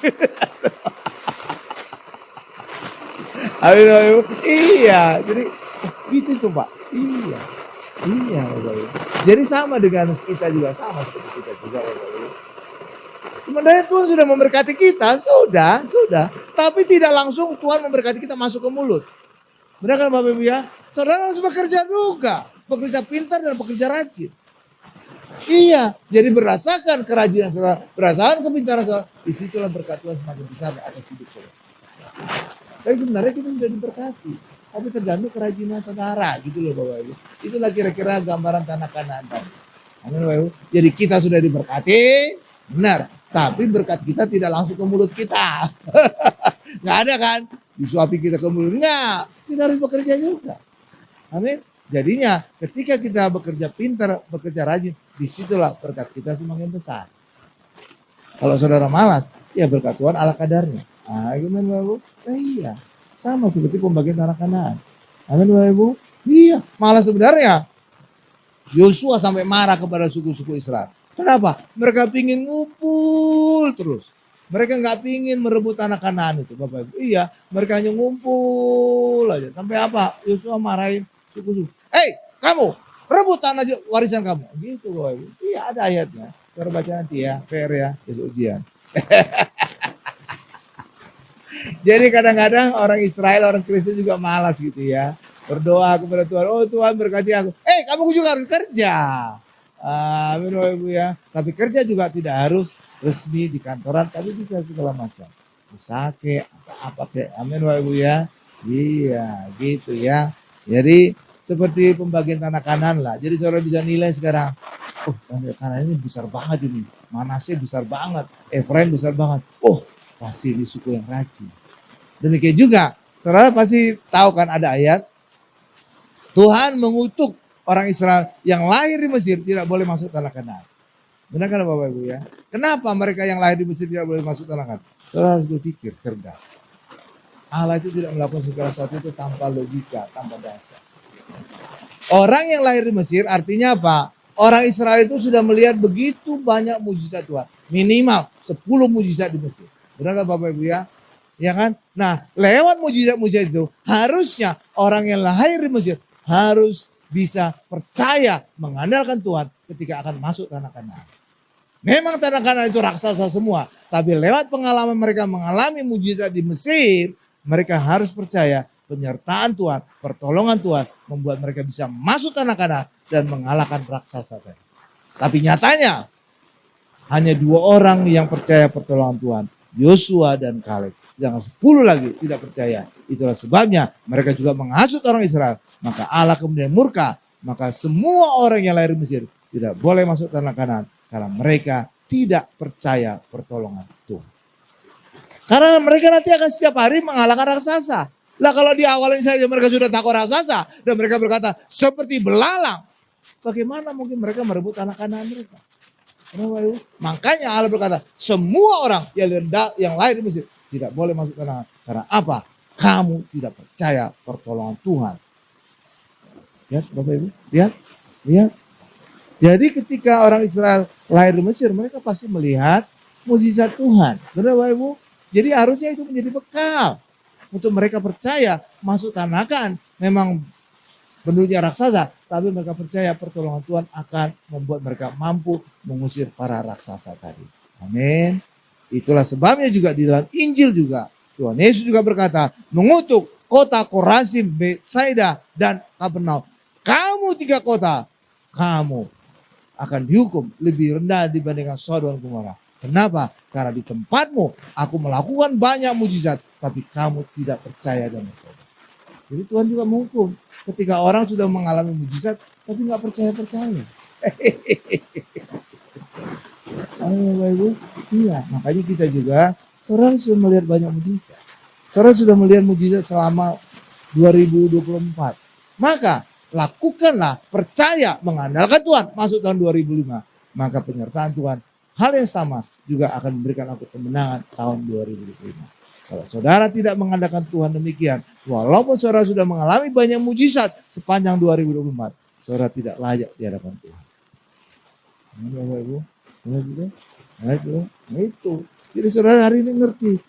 Ayo, iya, jadi gitu coba. Iya, iya, Bapak Ibu. Jadi sama dengan kita juga sama seperti kita juga, Bapak Ibu. Sebenarnya Tuhan sudah memberkati kita, sudah. Tapi tidak langsung Tuhan memberkati kita masuk ke mulut. Benar kan Bapak Ibu ya? Saudara harus bekerja juga. Bekerja pintar dan bekerja rajin. Iya, jadi berdasarkan kerajinan saudara, berdasarkan kepintaran saudara, disitulah berkat Tuhan semakin besar atas hidup saudara. Tapi sebenarnya kita sudah diberkati. Tapi tergantung kerajinan saudara gitu loh Bapak Ibu. Itulah kira-kira gambaran tanah Kanaan tadi. Amin Bapak Ibu. Jadi kita sudah diberkati, benar. Tapi berkat kita tidak langsung ke mulut kita. Nggak ada kan? Disuapi kita ke mulut. Enggak. Kita harus bekerja juga. Amin. Jadinya ketika kita bekerja pintar, bekerja rajin, disitulah berkat kita semakin besar. Kalau saudara malas, ya berkat Tuhan ala kadarnya. Ah, gimana Bapak Ibu? Iya. Sama seperti pembagian tanah Kanaan. Amin Bapak Ibu? Iya. Malah sebenarnya Yosua sampai marah kepada suku-suku Israel. Kenapa? Mereka pingin ngumpul terus. Mereka nggak pingin merebut tanah Kanaan itu, Bapak Ibu. Iya, mereka hanya ngumpul aja. Sampai apa? Yosua marahin suku-suku. Hei, kamu rebut tanah warisan kamu. Gitu, Bapak Ibu. Iya, ada ayatnya. Baru baca nanti ya, PR ya, besok ujian. Jadi kadang-kadang orang Israel, orang Kristen juga malas gitu ya. Berdoa kepada Tuhan, oh Tuhan berkati aku. Kamu juga harus kerja. Amin Bapak Ibu ya. Tapi kerja juga tidak harus resmi di kantoran, tapi bisa segala macam. Usaha ke apa ke. Amin Bapak Ibu ya. Iya, gitu ya. Jadi seperti pembagian tanah Kanaan lah. Jadi saudara bisa nilai sekarang. Oh, tanah Kanaan ini besar banget ini. Manase besar banget. Efraim besar banget. Oh, pasti ini suku yang rajin. Demikian juga, saudara pasti tahu kan ada ayat. Tuhan mengutuk orang Israel yang lahir di Mesir tidak boleh masuk tanah Kanaan. Benar kan Bapak Ibu ya? Kenapa mereka yang lahir di Mesir tidak boleh masuk tanah Kanaan? Saudara harus berpikir cerdas. Allah itu tidak melakukan segala sesuatu itu tanpa logika, tanpa dasar. Orang yang lahir di Mesir artinya apa? Orang Israel itu sudah melihat begitu banyak mujizat Tuhan. Minimal 10 mujizat di Mesir. Benar kan Bapak Ibu ya? Ya kan? Nah, lewat mujizat-mujizat itu harusnya orang yang lahir di Mesir harus bisa percaya mengandalkan Tuhan ketika akan masuk tanah Kanaan. Memang tanah Kanaan itu raksasa semua, tapi lewat pengalaman mereka mengalami mujizat di Mesir, mereka harus percaya penyertaan Tuhan, pertolongan Tuhan membuat mereka bisa masuk tanah Kanaan dan mengalahkan raksasa tadi. Tapi nyatanya hanya 2 orang yang percaya pertolongan Tuhan, Yosua dan Kaleb. Sedangkan 10 lagi tidak percaya. Itulah sebabnya mereka juga menghasut orang Israel. Maka Allah kemudian murka. Maka semua orang yang lahir di Mesir tidak boleh masuk tanah Kanaan. Karena mereka tidak percaya pertolongan Tuhan. Karena mereka nanti akan setiap hari mengalahkan raksasa. Lah kalau di awalnya saja mereka sudah takut raksasa. Dan mereka berkata seperti belalang. Bagaimana mungkin mereka merebut tanah Kanaan mereka? Makanya Allah berkata semua orang yang lahir di Mesir tidak boleh masuk tanah Kanaan. Karena apa? Kamu tidak percaya pertolongan Tuhan. Lihat Bapak Ibu, lihat. Jadi ketika orang Israel lahir di Mesir, mereka pasti melihat mukjizat Tuhan. Benar Bapak Ibu? Jadi harusnya itu menjadi bekal untuk mereka percaya masuk tanah Kanaan. Memang bentuknya raksasa, tapi mereka percaya pertolongan Tuhan akan membuat mereka mampu mengusir para raksasa tadi. Amin. Itulah sebabnya juga di dalam Injil juga Tuhan Yesus juga berkata, mengutuk kota Korazim, Betsaida dan Kapernaum. Kamu 3 kota, kamu akan dihukum lebih rendah dibandingkan Sodom dan Gomora. Kenapa? Karena di tempatmu aku melakukan banyak mujizat, tapi kamu tidak percaya dan bertobat. Jadi Tuhan juga menghukum ketika orang sudah mengalami mujizat, tapi nggak percaya. Ayo Bapak Ibu, iya. Makanya kita juga, saudara sudah melihat banyak mujizat. Saudara sudah melihat mujizat selama 2024. Maka lakukanlah, percaya, mengandalkan Tuhan masuk tahun 2005. Maka penyertaan Tuhan, hal yang sama juga akan memberikan aku kemenangan tahun 2025. Kalau saudara tidak mengandalkan Tuhan demikian, walaupun saudara sudah mengalami banyak mujizat sepanjang 2024, saudara tidak layak di hadapan Tuhan. Bapak Ibu, nah itu. Jadi saudara hari ini ngerti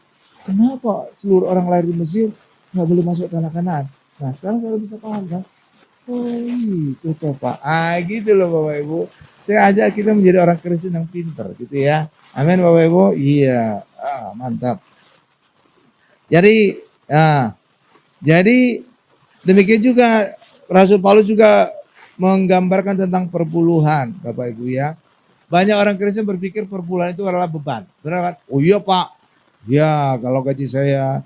kenapa seluruh orang lahir di Mesir nggak boleh masuk tanah Kanaan. Nah sekarang saudara bisa paham kan? Oh itu toh Pak. Gitu loh Bapak Ibu. Saya ajak kita menjadi orang Kristen yang pintar gitu ya. Amin Bapak Ibu. Iya. Mantap. Jadi demikian juga Rasul Paulus juga menggambarkan tentang perpuluhan Bapak Ibu ya. Banyak orang Kristen berpikir perpuluhan itu adalah beban. Benar kan? Oh iya Pak. Ya kalau gaji saya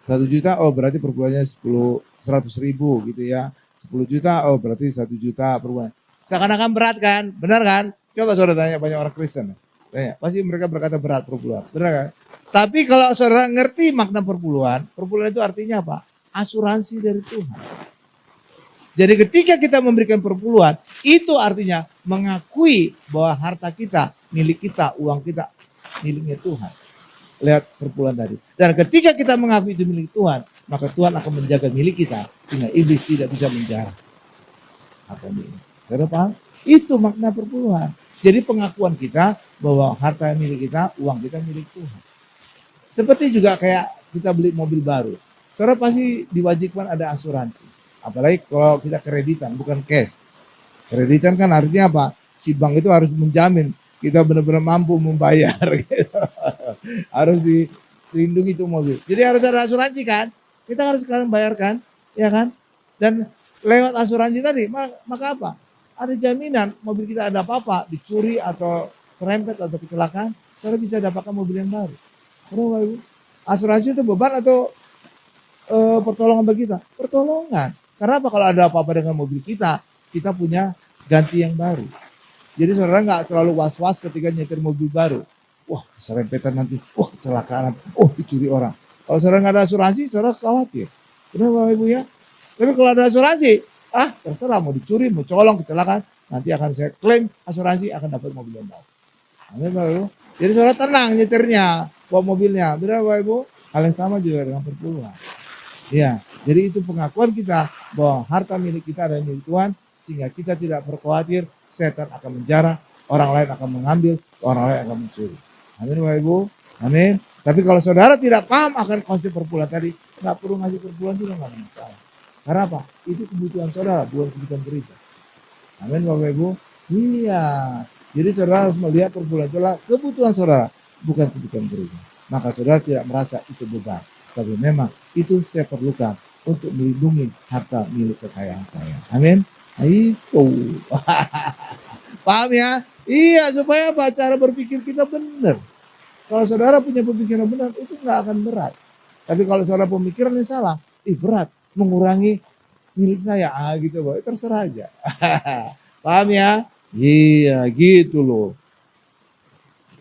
1 juta, oh berarti perpuluhannya 100.000 gitu ya. 10 juta, oh berarti 1 juta per bulan. Seakan-akan berat kan? Benar kan? Coba saudara tanya banyak orang Kristen. Tanya, pasti mereka berkata berat perpuluhan. Benar kan? Tapi kalau saudara ngerti makna perpuluhan itu artinya apa? Asuransi dari Tuhan. Jadi ketika kita memberikan perpuluhan, itu artinya mengakui bahwa harta kita, milik kita, uang kita, miliknya Tuhan. Lihat perpuluhan tadi. Dan ketika kita mengakui itu milik Tuhan, maka Tuhan akan menjaga milik kita sehingga iblis tidak bisa menjarah. Apa ini? Saudara paham? Itu makna perpuluhan. Jadi pengakuan kita bahwa harta milik kita, uang kita milik Tuhan. Seperti juga kayak kita beli mobil baru. Saudara pasti diwajibkan ada asuransi. Apalagi kalau kita kreditan, bukan cash. Kreditan kan artinya apa? Si bank itu harus menjamin kita benar-benar mampu membayar. Gitu. Harus dilindungi itu mobil. Jadi harus ada asuransi kan? Kita harus sekarang bayarkan, ya kan? Dan lewat asuransi tadi, maka apa? Ada jaminan mobil kita ada apa-apa, dicuri atau serempet atau kecelakaan, saudara bisa dapatkan mobil yang baru. Baru, asuransi itu beban atau pertolongan bagi kita? Pertolongan. Karena apa? Kalau ada apa-apa dengan mobil kita punya ganti yang baru. Jadi saudara nggak selalu was-was ketika nyetir mobil baru. Wah, serempetan nanti. Wah, kecelakaan. Oh, dicuri orang. Kalau saudara nggak ada asuransi, saudara khawatir. Benar Bapak Ibu ya? Tapi kalau ada asuransi, terserah mau dicuri, mau colong, kecelakaan. Nanti akan saya klaim asuransi akan dapat mobil yang baru. Amin Bapak Ibu. Jadi saudara tenang nyetirnya, bawa mobilnya. Benar Bapak Ibu? Hal yang sama juga dengan perpuluhan. Ya, jadi itu pengakuan kita bahwa harta milik kita adalah milik Tuhan, sehingga kita tidak berkhawatir setan akan menjarah, orang lain akan mengambil, orang lain akan mencuri. Amin Bapak Ibu. Amin. Tapi kalau saudara tidak paham akan konsep perpuluhan tadi, nggak perlu ngasih perpuluhan juga nggak ada masalah. Karena apa? Itu kebutuhan saudara, bukan kebutuhan gereja. Amin Bapak Ibu. Iya. Jadi saudara harus melihat perpuluhan itu adalah kebutuhan saudara, bukan kebutuhan gereja. Maka saudara tidak merasa itu beban. Tapi memang itu saya perlukan untuk melindungi harta milik kekayaan saya. Amin. Nah, itu. Paham ya? Iya, supaya apa? Cara berpikir kita benar. Kalau saudara punya pemikiran benar, itu nggak akan berat. Tapi kalau saudara pemikiran yang salah, berat, mengurangi milik saya. Gitu, Pak. Terserah aja. Paham ya? Iya, gitu loh.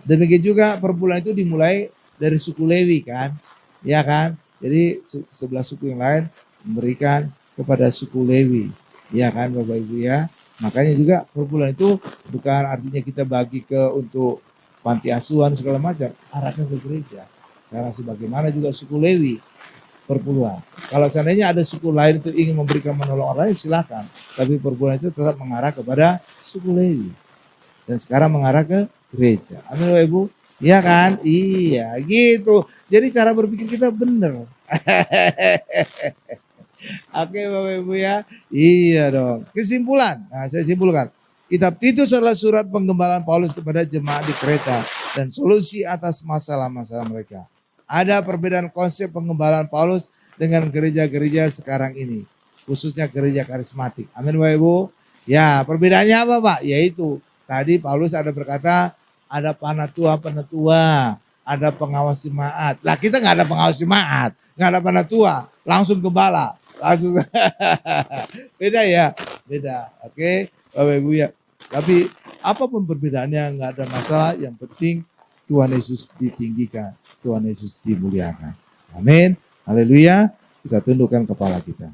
Demikian juga perpuluhan itu dimulai dari suku Lewi kan. Ya kan? Jadi sebelah suku yang lain memberikan kepada suku Lewi. Ya kan Bapak Ibu ya. Makanya juga perpuluhan itu bukan artinya kita bagi ke untuk panti asuhan segala macam, arahkan ke gereja. Karena sebagaimana juga suku Lewi perpuluhan. Kalau seandainya ada suku lain itu ingin memberikan menolong orang lain silakan. Tapi perpuluhan itu tetap mengarah kepada suku Lewi. Dan sekarang mengarah ke gereja. Amin Bapak Ibu. Iya kan? Iya gitu. Jadi cara berpikir kita benar. Oke Bapak Ibu ya. Iya dong. Kesimpulan. Nah saya simpulkan. Kitab Titus adalah surat penggembalaan Paulus kepada jemaat di Kreta. Dan solusi atas masalah-masalah mereka. Ada perbedaan konsep penggembalaan Paulus dengan gereja-gereja sekarang ini. Khususnya gereja karismatik. Amin Bapak Ibu. Ya perbedaannya apa Pak? Yaitu tadi Paulus ada berkata ada penatua, ada pengawas jemaat. Lah kita nggak ada pengawas jemaat, nggak ada penatua, langsung gembala. Langsung beda ya, beda. Oke, Bapak Ibu ya. Tapi apapun perbedaannya nggak ada masalah. Yang penting Tuhan Yesus ditinggikan, Tuhan Yesus dimuliakan. Amin. Haleluya. Kita tundukkan kepala kita.